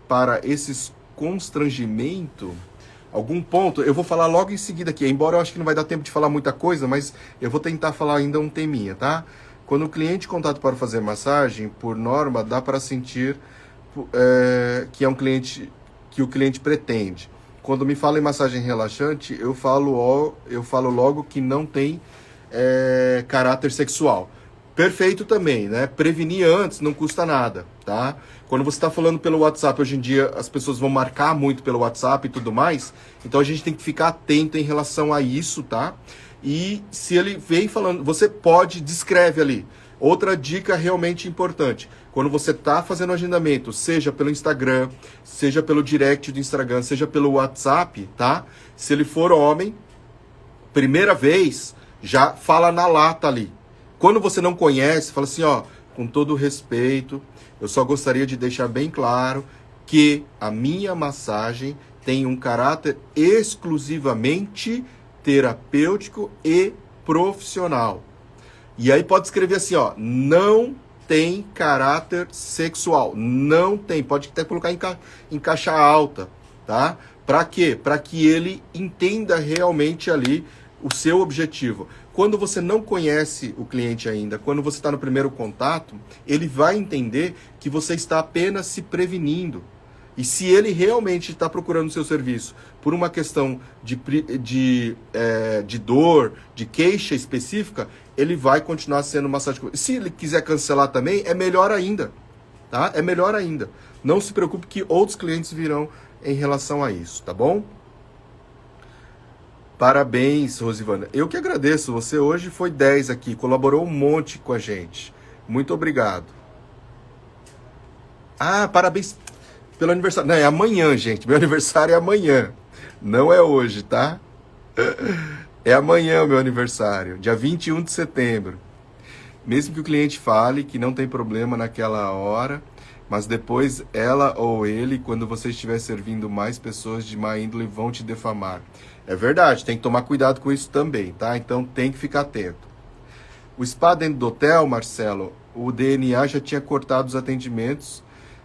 para esses constrangimento? Algum ponto? Eu vou falar logo em seguida aqui, embora eu acho que não vai dar tempo de falar muita coisa, mas eu vou tentar falar ainda um teminha, tá? Quando o cliente contata para fazer massagem, por norma, dá para sentir que é um cliente que o cliente pretende. quando me fala em massagem relaxante, eu falo logo que não tem caráter sexual. Perfeito também, né? Prevenir antes não custa nada, tá? Quando você está falando pelo WhatsApp, hoje em dia as pessoas vão marcar muito pelo WhatsApp e tudo mais, então a gente tem que ficar atento em relação a isso, tá? E se ele vem falando, você descreve ali. Outra dica realmente importante, quando você está fazendo agendamento, seja pelo Instagram, seja pelo direct do Instagram, seja pelo WhatsApp, tá? Se ele for homem, primeira vez, já fala na lata ali. Quando você não conhece, fala assim, ó, com todo respeito, eu só gostaria de deixar bem claro que a minha massagem tem um caráter exclusivamente terapêutico e profissional. E aí pode escrever assim, ó, não tem caráter sexual, não tem, pode até colocar em caixa alta, tá? Para quê? Para que ele entenda realmente ali o seu objetivo. Quando você não conhece o cliente ainda, quando você está no primeiro contato, ele vai entender que você está apenas se prevenindo. E se ele realmente está procurando o seu serviço por uma questão de dor, de queixa específica, ele vai continuar sendo massagem. Se ele quiser cancelar também, é melhor ainda, tá? É melhor ainda. Não se preocupe que outros clientes virão em relação a isso, tá bom? Parabéns, Rosivana. Eu que agradeço. Você hoje foi 10 aqui, colaborou um monte com a gente. Muito obrigado. Ah, parabéns pelo aniversário. Não, é amanhã, gente. Meu aniversário é amanhã. Não é hoje, tá? É amanhã o meu aniversário, dia 21 de setembro. Mesmo que o cliente fale que não tem problema naquela hora, mas depois ela ou ele, quando você estiver servindo mais pessoas de má índole, vão te defamar. É verdade, tem que tomar cuidado com isso também, tá? Então tem que ficar atento. O spa dentro do hotel, Marcelo, o DNA já tinha cortado os atendimentos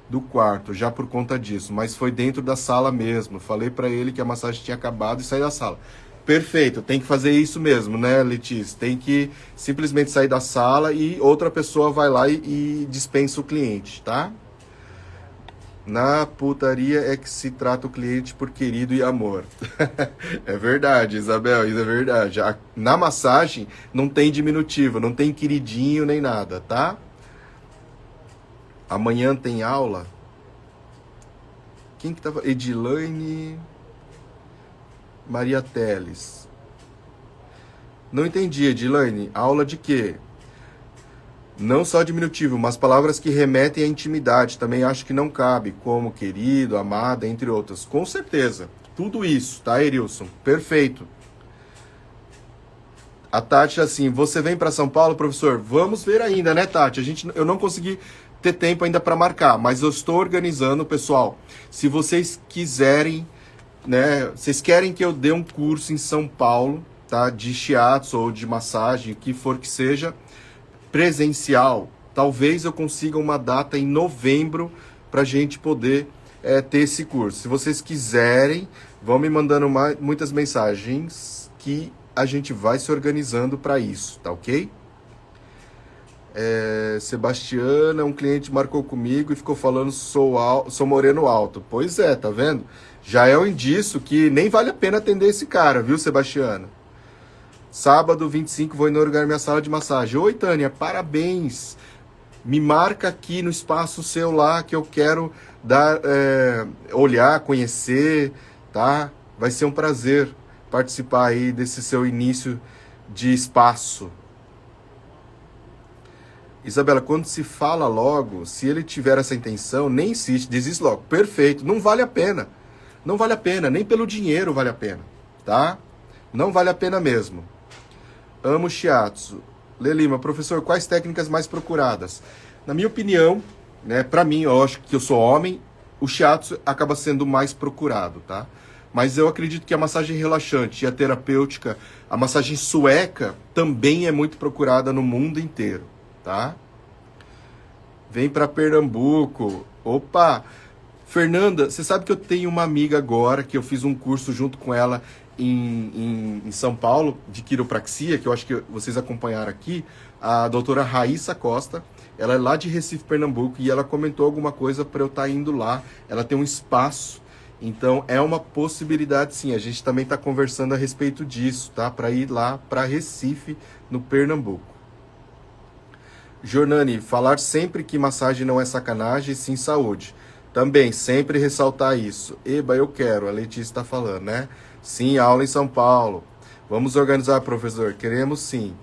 do quarto, já por conta disso, mas foi dentro da sala mesmo. Falei para ele que a massagem tinha acabado e saí da sala. Perfeito, tem que fazer isso mesmo, né, Letícia? Tem que simplesmente sair da sala e outra pessoa vai lá e dispensa o cliente, tá? Na putaria é que se trata o cliente por querido e amor. É verdade, Isabel, isso é verdade. Na massagem não tem diminutivo, não tem queridinho nem nada, tá? Amanhã tem aula. Quem que tava? Edilane Maria Teles. Não entendi, Edilane. Aula de quê? Não só diminutivo, mas palavras que remetem à intimidade. Também acho que não cabe, como querido, amada, entre outras. Com certeza. Tudo isso, tá, Erilson? Perfeito. A Tati, assim, você vem para São Paulo, professor? Vamos ver ainda, né, Tati? Eu não consegui ter tempo ainda para marcar, mas eu estou organizando, pessoal. Se vocês quiserem, né, vocês querem que eu dê um curso em São Paulo, tá, de shiatsu ou de massagem, o que for que seja, presencial, talvez eu consiga uma data em novembro para a gente poder ter esse curso. Se vocês quiserem, vão me mandando muitas mensagens que a gente vai se organizando para isso, tá ok? Sebastiana, um cliente marcou comigo e ficou falando sou moreno alto. Pois é, tá vendo? Já é um indício que nem vale a pena atender esse cara, viu, Sebastiana? Sábado 25 vou inaugurar minha sala de massagem. Oi, Tânia, parabéns. Me marca aqui no espaço seu lá que eu quero olhar, conhecer, tá? Vai ser um prazer participar aí desse seu início de espaço. Isabela, quando se fala logo, se ele tiver essa intenção, nem insiste, desiste logo. Perfeito, não vale a pena. Não vale a pena, nem pelo dinheiro vale a pena, tá? Não vale a pena mesmo. Amo shiatsu. Lelima, professor, quais técnicas mais procuradas? Na minha opinião, né, para mim, eu acho que eu sou homem, o shiatsu acaba sendo mais procurado, tá? Mas eu acredito que a massagem relaxante e a terapêutica, a massagem sueca, também é muito procurada no mundo inteiro, tá? Vem para Pernambuco. Opa! Fernanda, você sabe que eu tenho uma amiga agora, que eu fiz um curso junto com ela em São Paulo, de quiropraxia, que eu acho que vocês acompanharam aqui, a doutora Raíssa Costa. Ela é lá de Recife, Pernambuco, e ela comentou alguma coisa para eu estar indo lá. Ela tem um espaço Então, é uma possibilidade sim. A gente também está conversando a respeito disso, tá? Para ir lá para Recife, no Pernambuco. Jornani, falar sempre que massagem não é sacanagem, sim saúde. Também, sempre ressaltar isso. Eba, eu quero, a Letícia está falando, né? Sim, aula em São Paulo. Vamos organizar, professor? Queremos sim.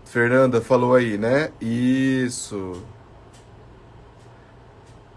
Fernanda falou aí, né? Isso.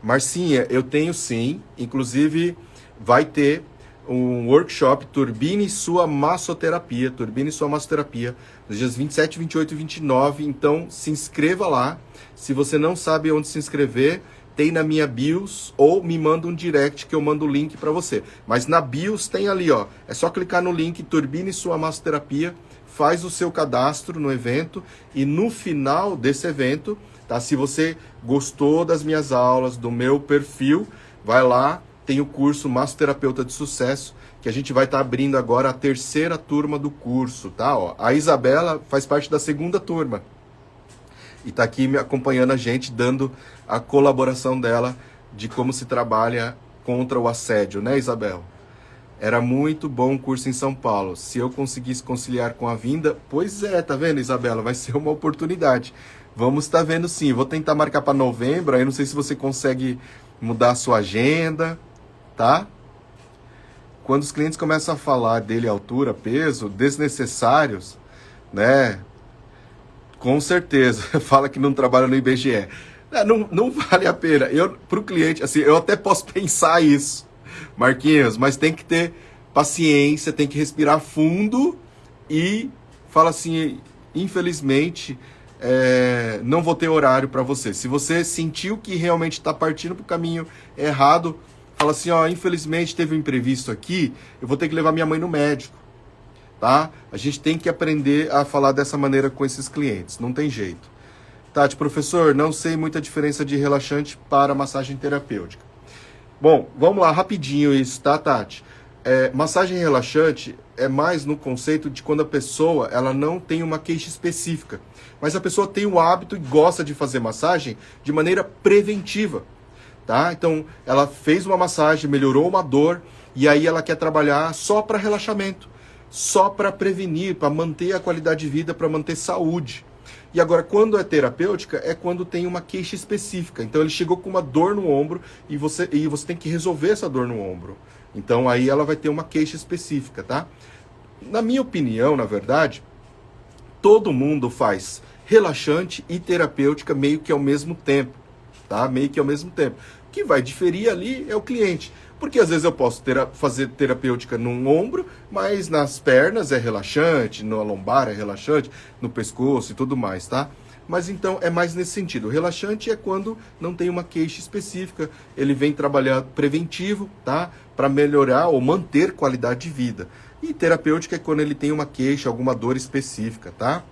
Marcinha, eu tenho sim. Inclusive, vai ter um workshop Turbine Sua Massoterapia. Turbine Sua Massoterapia. Nos dias 27, 28 e 29. Então, se inscreva lá. Se você não sabe onde se inscrever, tem na minha bios ou me manda um direct que eu mando o link para você. Mas na bios tem ali, ó. É só clicar no link Turbine Sua Massoterapia. Faz o seu cadastro no evento e no final desse evento, tá? Se você gostou das minhas aulas, do meu perfil, vai lá, tem o curso Massoterapeuta de Sucesso, que a gente vai estar abrindo agora a 3ª turma do curso, tá? Ó, a Isabela faz parte da 2ª turma e tá aqui me acompanhando a gente, dando a colaboração dela de como se trabalha contra o assédio, né, Isabel? Era muito bom o curso em São Paulo. Se eu conseguisse conciliar com a vinda, pois é, tá vendo, Isabela? Vai ser uma oportunidade. Vamos estar vendo sim. Vou tentar marcar para novembro. Aí não sei se você consegue mudar a sua agenda, tá? Quando os clientes começam a falar dele altura, peso, desnecessários, né? Com certeza. Fala que não trabalha no IBGE. Não vale a pena. Para o cliente, assim, eu até posso pensar isso, Marquinhos, mas tem que ter paciência, tem que respirar fundo e fala assim, infelizmente, não vou ter horário para você. Se você sentiu que realmente está partindo para o caminho errado, fala assim, ó, infelizmente teve um imprevisto aqui, eu vou ter que levar minha mãe no médico, tá? A gente tem que aprender a falar dessa maneira com esses clientes, não tem jeito. Tati, professor, não sei muita diferença de relaxante para massagem terapêutica. Bom, vamos lá, rapidinho isso, tá, Tati? Massagem relaxante é mais no conceito de quando a pessoa ela não tem uma queixa específica, mas a pessoa tem o hábito e gosta de fazer massagem de maneira preventiva, tá? Então, ela fez uma massagem, melhorou uma dor, e aí ela quer trabalhar só para relaxamento, só para prevenir, para manter a qualidade de vida, para manter saúde. E agora, quando é terapêutica, é quando tem uma queixa específica. Então, ele chegou com uma dor no ombro e você tem que resolver essa dor no ombro. Então, aí ela vai ter uma queixa específica, tá? Na minha opinião, na verdade, todo mundo faz relaxante e terapêutica meio que ao mesmo tempo, tá? Meio que ao mesmo tempo. O que vai diferir ali é o cliente. Porque às vezes eu posso fazer terapêutica no ombro, mas nas pernas é relaxante, na lombar é relaxante, no pescoço e tudo mais, tá? Mas então é mais nesse sentido. O relaxante é quando não tem uma queixa específica, ele vem trabalhar preventivo, tá? Para melhorar ou manter qualidade de vida. E terapêutica é quando ele tem uma queixa, alguma dor específica, tá?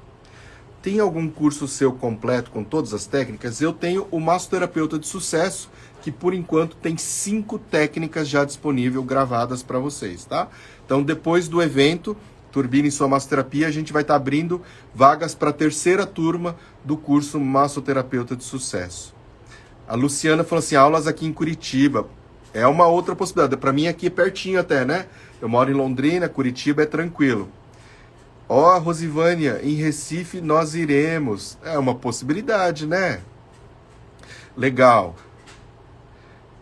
Tem algum curso seu completo com todas as técnicas? Eu tenho o Massoterapeuta de Sucesso, que por enquanto tem 5 técnicas já disponíveis, gravadas para vocês, tá? Então, depois do evento, Turbine Sua Massoterapia, a gente vai estar abrindo vagas para a 3ª turma do curso Massoterapeuta de Sucesso. A Luciana falou assim, aulas aqui em Curitiba. É uma outra possibilidade. Para mim aqui é pertinho até, né? Eu moro em Londrina, Curitiba é tranquilo. Ó, Rosivânia, em Recife nós iremos. É uma possibilidade, né? Legal.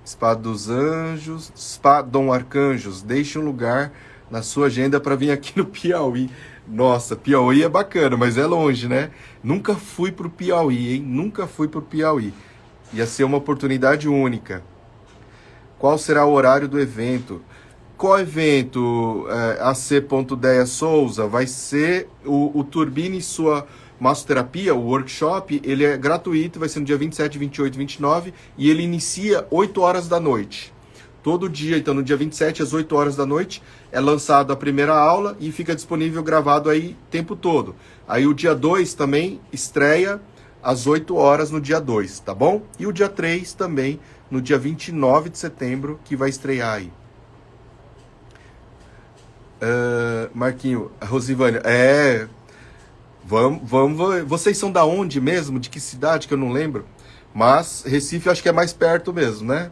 Spa dos Anjos, Spa Dom Arcanjos, deixe um lugar na sua agenda para vir aqui no Piauí. Nossa, Piauí é bacana, mas é longe, né? Nunca fui pro Piauí, hein? Nunca fui pro Piauí. Ia ser uma oportunidade única. Qual será o horário do evento? Qual evento? AC.Deia Souza vai ser o Turbine Sua Massoterapia, o workshop, ele é gratuito, vai ser no dia 27, 28 e 29 e ele inicia 8 horas da noite. Todo dia, então no dia 27 às 8 horas da noite é lançado a primeira aula e fica disponível gravado aí o tempo todo. Aí o dia 2 também estreia às 8 horas no dia 2, tá bom? E o dia 3 também no dia 29 de setembro que vai estrear aí. Marquinho, Rosivânia, vamos, vocês são da onde mesmo? De que cidade que eu não lembro? Mas Recife eu acho que é mais perto mesmo, né?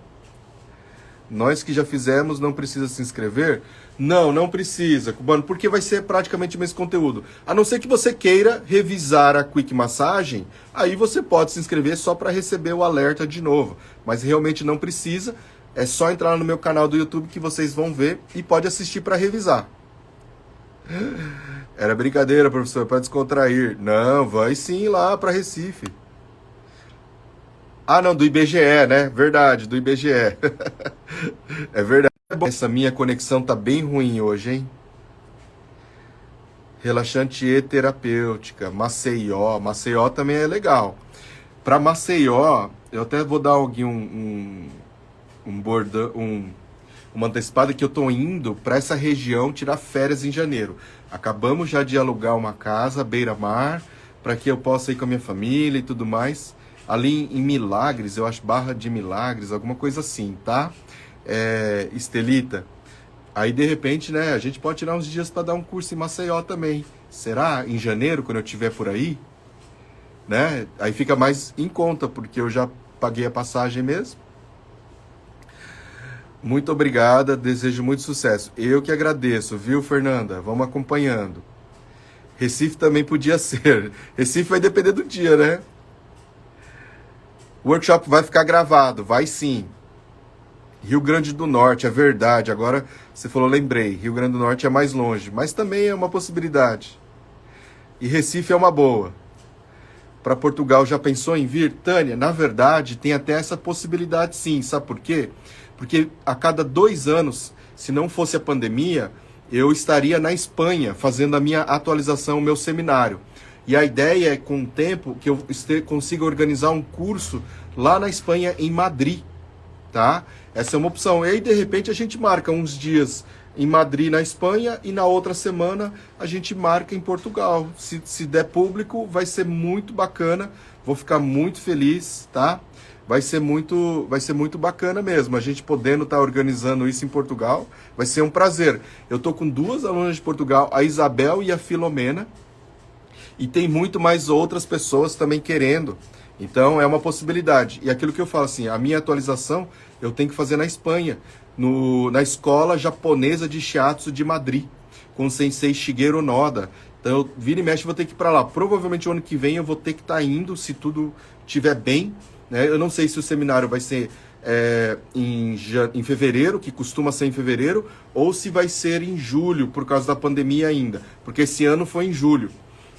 Nós que já fizemos, não precisa se inscrever? Não, não precisa, cubano, porque vai ser praticamente o mesmo conteúdo. A não ser que você queira revisar a Quick Massagem, aí você pode se inscrever só para receber o alerta de novo. Mas realmente não precisa, é só entrar no meu canal do YouTube que vocês vão ver e pode assistir para revisar. Era brincadeira, professor, para descontrair. Não, vai sim lá para Recife. Ah, não, do IBGE, né? Verdade, do IBGE. É verdade. Essa minha conexão tá bem ruim hoje, hein? Relaxante e terapêutica, Maceió. Maceió também é legal. Para Maceió, eu até vou dar aqui um bordão, uma antecipada que eu tô indo para essa região tirar férias em janeiro. Acabamos já de alugar uma casa beira-mar para que eu possa ir com a minha família e tudo mais. Ali em Milagres, eu acho Barra de Milagres, alguma coisa assim, tá? Estelita. Aí, de repente, né, a gente pode tirar uns dias para dar um curso em Maceió também. Será? Em janeiro, quando eu estiver por aí? Né? Aí fica mais em conta, porque eu já paguei a passagem mesmo. Muito obrigada, desejo muito sucesso. Eu que agradeço, viu, Fernanda? Vamos acompanhando. Recife também podia ser. Recife vai depender do dia, né? O workshop vai ficar gravado, vai sim. Rio Grande do Norte, é verdade. Agora você falou, lembrei. Rio Grande do Norte é mais longe, mas também é uma possibilidade. E Recife é uma boa. Para Portugal, já pensou em vir? Tânia, na verdade, tem até essa possibilidade sim. Sabe por quê? Porque a cada 2 anos, se não fosse a pandemia, eu estaria na Espanha fazendo a minha atualização, o meu seminário. E a ideia é, com o tempo, que eu consiga organizar um curso lá na Espanha, em Madrid, tá? Essa é uma opção. E aí, de repente, a gente marca uns dias em Madrid, na Espanha, e na outra semana a gente marca em Portugal. Se der público, vai ser muito bacana. Vou ficar muito feliz, tá? Vai ser muito bacana mesmo. A gente podendo estar organizando isso em Portugal, vai ser um prazer. Eu tô com 2 alunas de Portugal, a Isabel e a Filomena. E tem muito mais outras pessoas também querendo. Então é uma possibilidade. E aquilo que eu falo assim, a minha atualização eu tenho que fazer na Espanha, na escola japonesa de Shiatsu de Madrid, com o sensei Shigeru Noda. Então eu vira e mexe vou ter que ir para lá. Provavelmente o ano que vem eu vou ter que estar indo, se tudo estiver bem. Né? Eu não sei se o seminário vai ser em fevereiro, que costuma ser em fevereiro, ou se vai ser em julho, por causa da pandemia ainda. Porque esse ano foi em julho.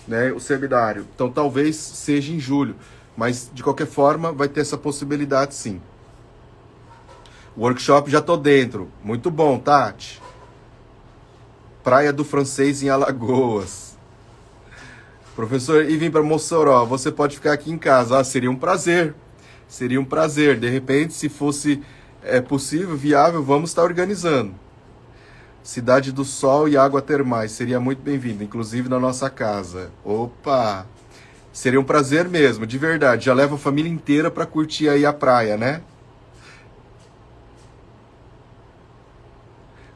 Né, o seminário. Então talvez seja em julho, mas de qualquer forma vai ter essa possibilidade sim. O workshop já tô dentro. Muito bom, Tati. Praia do Francês em Alagoas. Professor, e vim para Mossoró, você pode ficar aqui em casa. Ah, seria um prazer. Seria um prazer. De repente, se fosse possível, viável, vamos estar organizando. Cidade do Sol e Água Termais, seria muito bem-vindo, inclusive na nossa casa. Opa! Seria um prazer mesmo, de verdade. Já leva a família inteira para curtir aí a praia, né?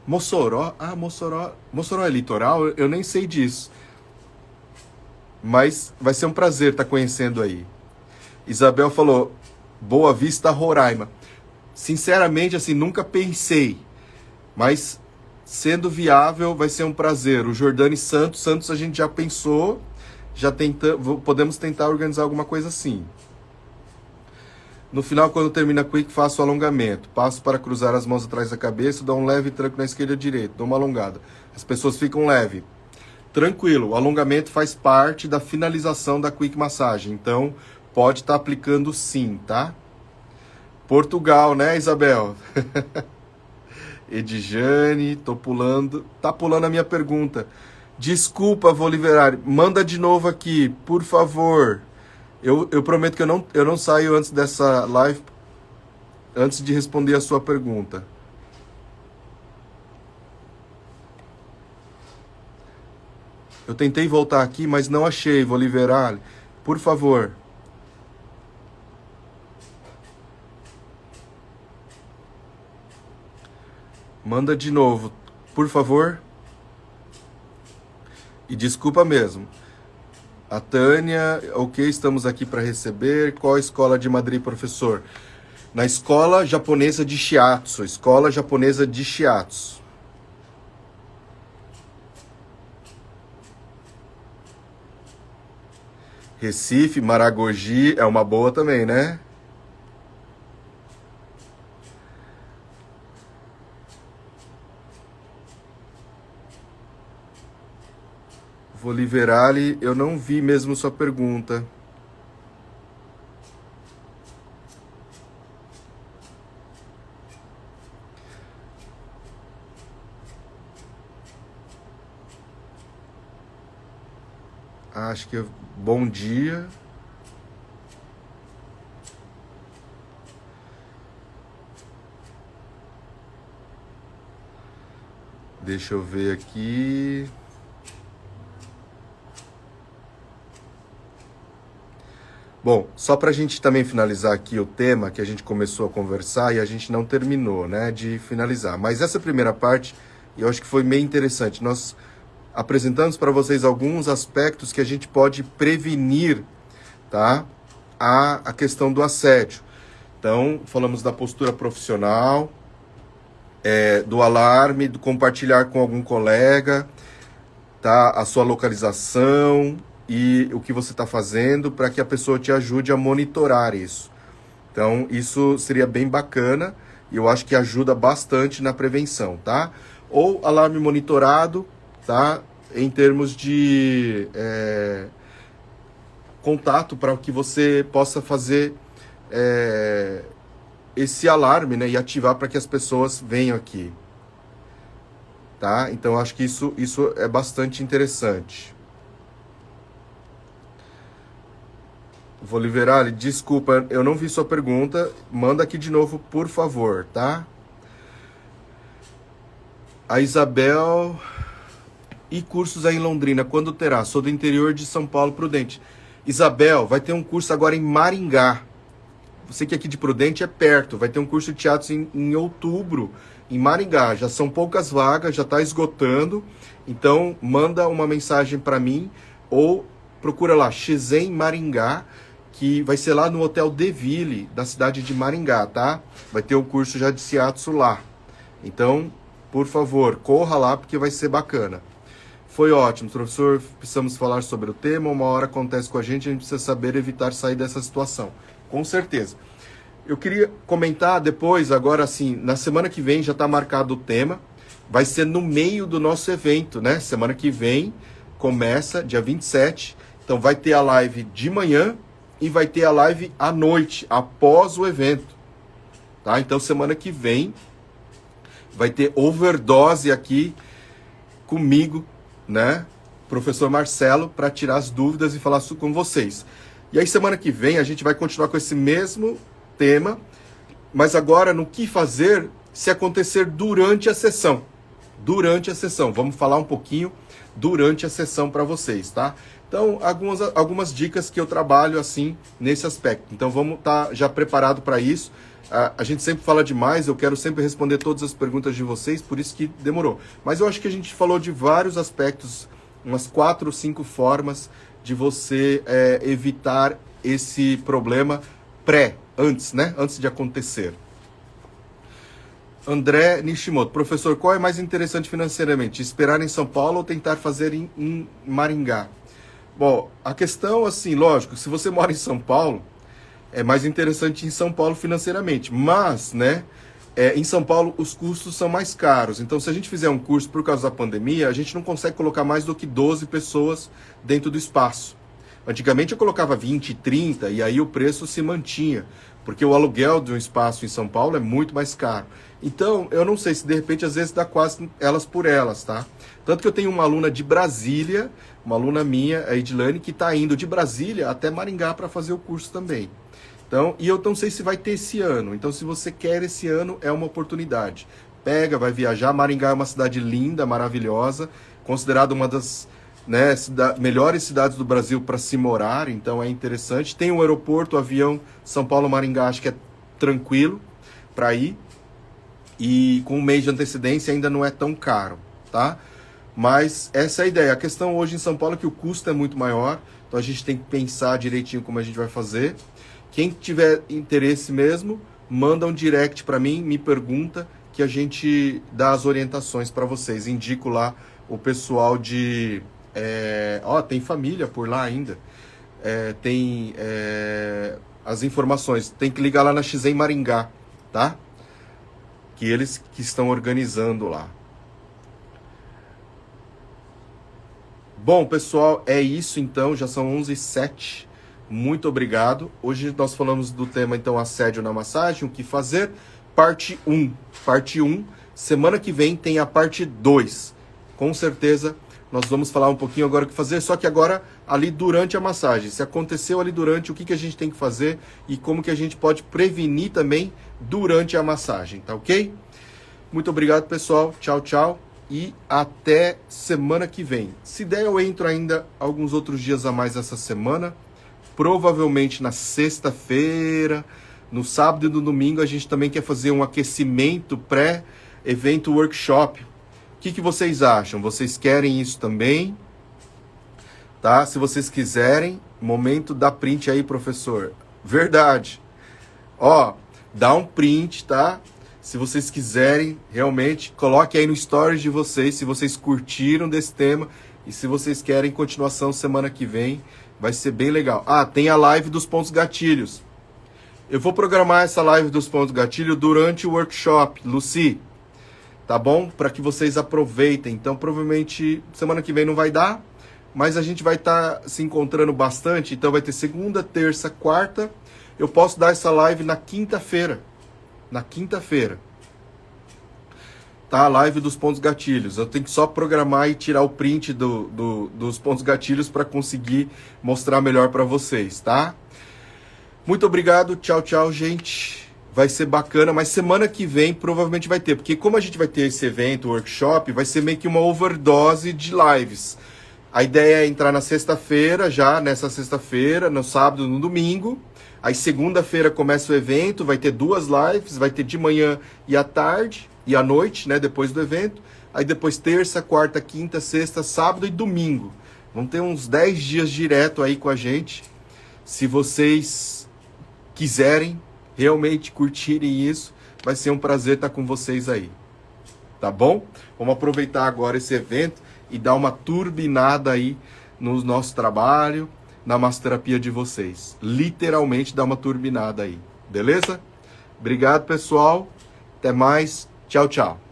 Mossoró? Ah, Mossoró. Mossoró é litoral? Eu nem sei disso. Mas vai ser um prazer estar conhecendo aí. Isabel falou, Boa Vista, Roraima. Sinceramente, assim, nunca pensei. Mas sendo viável, vai ser um prazer. O Jordani Santos a gente já pensou, podemos tentar organizar alguma coisa assim. No final, quando termina a Quick, faço o alongamento. Passo para cruzar as mãos atrás da cabeça, dou um leve tranco na esquerda e direita, dou uma alongada. As pessoas ficam leve. Tranquilo, o alongamento faz parte da finalização da Quick Massagem, então pode estar aplicando sim, tá? Portugal, né, Isabel? Edjane, tá pulando a minha pergunta. Desculpa, Voliverari, manda de novo aqui, por favor. Eu prometo que eu não saio antes dessa live, antes de responder a sua pergunta. Eu tentei voltar aqui, mas não achei, Voliverari. Por favor. Manda de novo, por favor. E desculpa mesmo. A Tânia, ok, estamos aqui para receber. Qual a escola de Madrid, professor? Na escola japonesa de Shiatsu, escola japonesa de Shiatsu. Recife, Maragogi é uma boa também, né? Voliverale, eu não vi mesmo sua pergunta. Acho que bom dia. Deixa eu ver aqui. Bom, só para a gente também finalizar aqui o tema que a gente começou a conversar e a gente não terminou, né, de finalizar. Mas essa primeira parte, eu acho que foi meio interessante. Nós apresentamos para vocês alguns aspectos que a gente pode prevenir, tá, a questão do assédio. Então, falamos da postura profissional, do alarme, do compartilhar com algum colega, tá, a sua localização e o que você está fazendo para que a pessoa te ajude a monitorar isso. Então, isso seria bem bacana e eu acho que ajuda bastante na prevenção, tá? Ou alarme monitorado, tá? Em termos de contato para que você possa fazer esse alarme, né? E ativar para que as pessoas venham aqui, tá? Então, acho que isso é bastante interessante. Voliverale, desculpa, eu não vi sua pergunta. Manda aqui de novo, por favor, tá? A Isabel... E cursos aí em Londrina, quando terá? Sou do interior de São Paulo, Prudente. Isabel, vai ter um curso agora em Maringá. Você que é aqui de Prudente é perto. Vai ter um curso de teatro em outubro, em Maringá. Já são poucas vagas, já está esgotando. Então, manda uma mensagem para mim ou procura lá, Shizen Maringá, que vai ser lá no Hotel Deville, da cidade de Maringá, tá? Vai ter um curso já de shiatsu lá. Então, por favor, corra lá porque vai ser bacana. Foi ótimo, professor, precisamos falar sobre o tema, uma hora acontece com a gente precisa saber evitar sair dessa situação. Com certeza. Eu queria comentar depois, agora assim, na semana que vem já está marcado o tema, vai ser no meio do nosso evento, né? Semana que vem começa, dia 27, então vai ter a live de manhã e vai ter a live à noite, após o evento, tá? Então semana que vem vai ter overdose aqui comigo, né, professor Marcelo, para tirar as dúvidas e falar com vocês. E aí semana que vem a gente vai continuar com esse mesmo tema, mas agora no que fazer se acontecer durante a sessão. Durante a sessão, vamos falar um pouquinho durante a sessão para vocês, tá? Então, algumas dicas que eu trabalho assim nesse aspecto. Então vamos estar já preparado para isso. A gente sempre fala demais, eu quero sempre responder todas as perguntas de vocês, por isso que demorou. Mas eu acho que a gente falou de vários aspectos, umas 4 ou 5 formas de você evitar esse problema antes, né? Antes de acontecer. André Nishimoto, professor, qual é mais interessante financeiramente? Esperar em São Paulo ou tentar fazer em Maringá? Bom, a questão, assim, lógico, se você mora em São Paulo, é mais interessante em São Paulo financeiramente, mas, né, em São Paulo os custos são mais caros. Então, se a gente fizer um curso por causa da pandemia, a gente não consegue colocar mais do que 12 pessoas dentro do espaço. Antigamente eu colocava 20, 30 e aí o preço se mantinha, porque o aluguel de um espaço em São Paulo é muito mais caro. Então, eu não sei se de repente às vezes dá quase elas por elas, tá? Tanto que eu tenho uma aluna de Brasília, uma aluna minha, a Edilane, que está indo de Brasília até Maringá para fazer o curso também. Então, e eu não sei se vai ter esse ano. Então, se você quer esse ano, é uma oportunidade. Pega, vai viajar. Maringá é uma cidade linda, maravilhosa, considerada uma das melhores cidades do Brasil para se morar, então é interessante. Tem um aeroporto, avião São Paulo-Maringá, acho que é tranquilo para ir. E com um mês de antecedência ainda não é tão caro, tá? Mas essa é a ideia. A questão hoje em São Paulo é que o custo é muito maior, então a gente tem que pensar direitinho como a gente vai fazer. Quem tiver interesse mesmo, manda um direct para mim, me pergunta, que a gente dá as orientações para vocês. Indico lá o pessoal de... tem família por lá ainda. Tem as informações. Tem que ligar lá na XEM Maringá, tá? Que eles que estão organizando lá. Bom, pessoal, é isso então. Já são 11h07. Muito obrigado. Hoje nós falamos do tema, então, assédio na massagem, o que fazer. Parte 1. Parte 1. Semana que vem tem a parte 2. Com certeza nós vamos falar um pouquinho agora o que fazer, só que agora ali durante a massagem. Se aconteceu ali durante, o que a gente tem que fazer e como que a gente pode prevenir também durante a massagem, tá ok? Muito obrigado, pessoal. Tchau, tchau. E até semana que vem. Se der, eu entro ainda alguns outros dias a mais essa semana. Provavelmente na sexta-feira, no sábado e no domingo, a gente também quer fazer um aquecimento pré-evento workshop. O que vocês acham? Vocês querem isso também? Tá? Se vocês quiserem, momento da print aí, professor. Verdade. Ó, dá um print, tá? Se vocês quiserem, realmente, coloque aí no stories de vocês, se vocês curtiram desse tema e se vocês querem continuação semana que vem, vai ser bem legal. Ah, tem a live dos pontos gatilhos. Eu vou programar essa live dos pontos gatilho durante o workshop, Lucy. Tá bom? Para que vocês aproveitem. Então, provavelmente, semana que vem não vai dar, mas a gente vai estar se encontrando bastante. Então, vai ter segunda, terça, quarta. Eu posso dar essa live na quinta-feira. Na quinta-feira. Tá? A live dos pontos gatilhos. Eu tenho que só programar e tirar o print dos pontos gatilhos para conseguir mostrar melhor para vocês, tá? Muito obrigado. Tchau, tchau, gente. Vai ser bacana, mas semana que vem provavelmente vai ter, porque como a gente vai ter esse evento, workshop, vai ser meio que uma overdose de lives. A ideia é entrar na sexta-feira, já nessa sexta-feira, no sábado, no domingo. Aí segunda-feira começa o evento, vai ter 2 lives, vai ter de manhã e à tarde, e à noite, né, depois do evento. Aí depois terça, quarta, quinta, sexta, sábado e domingo. Vão ter uns 10 dias direto aí com a gente. Se vocês quiserem realmente curtirem isso, vai ser um prazer estar com vocês aí. Tá bom? Vamos aproveitar agora esse evento e dar uma turbinada aí no nosso trabalho, na massoterapia de vocês. Literalmente dar uma turbinada aí. Beleza? Obrigado, pessoal. Até mais. Tchau, tchau.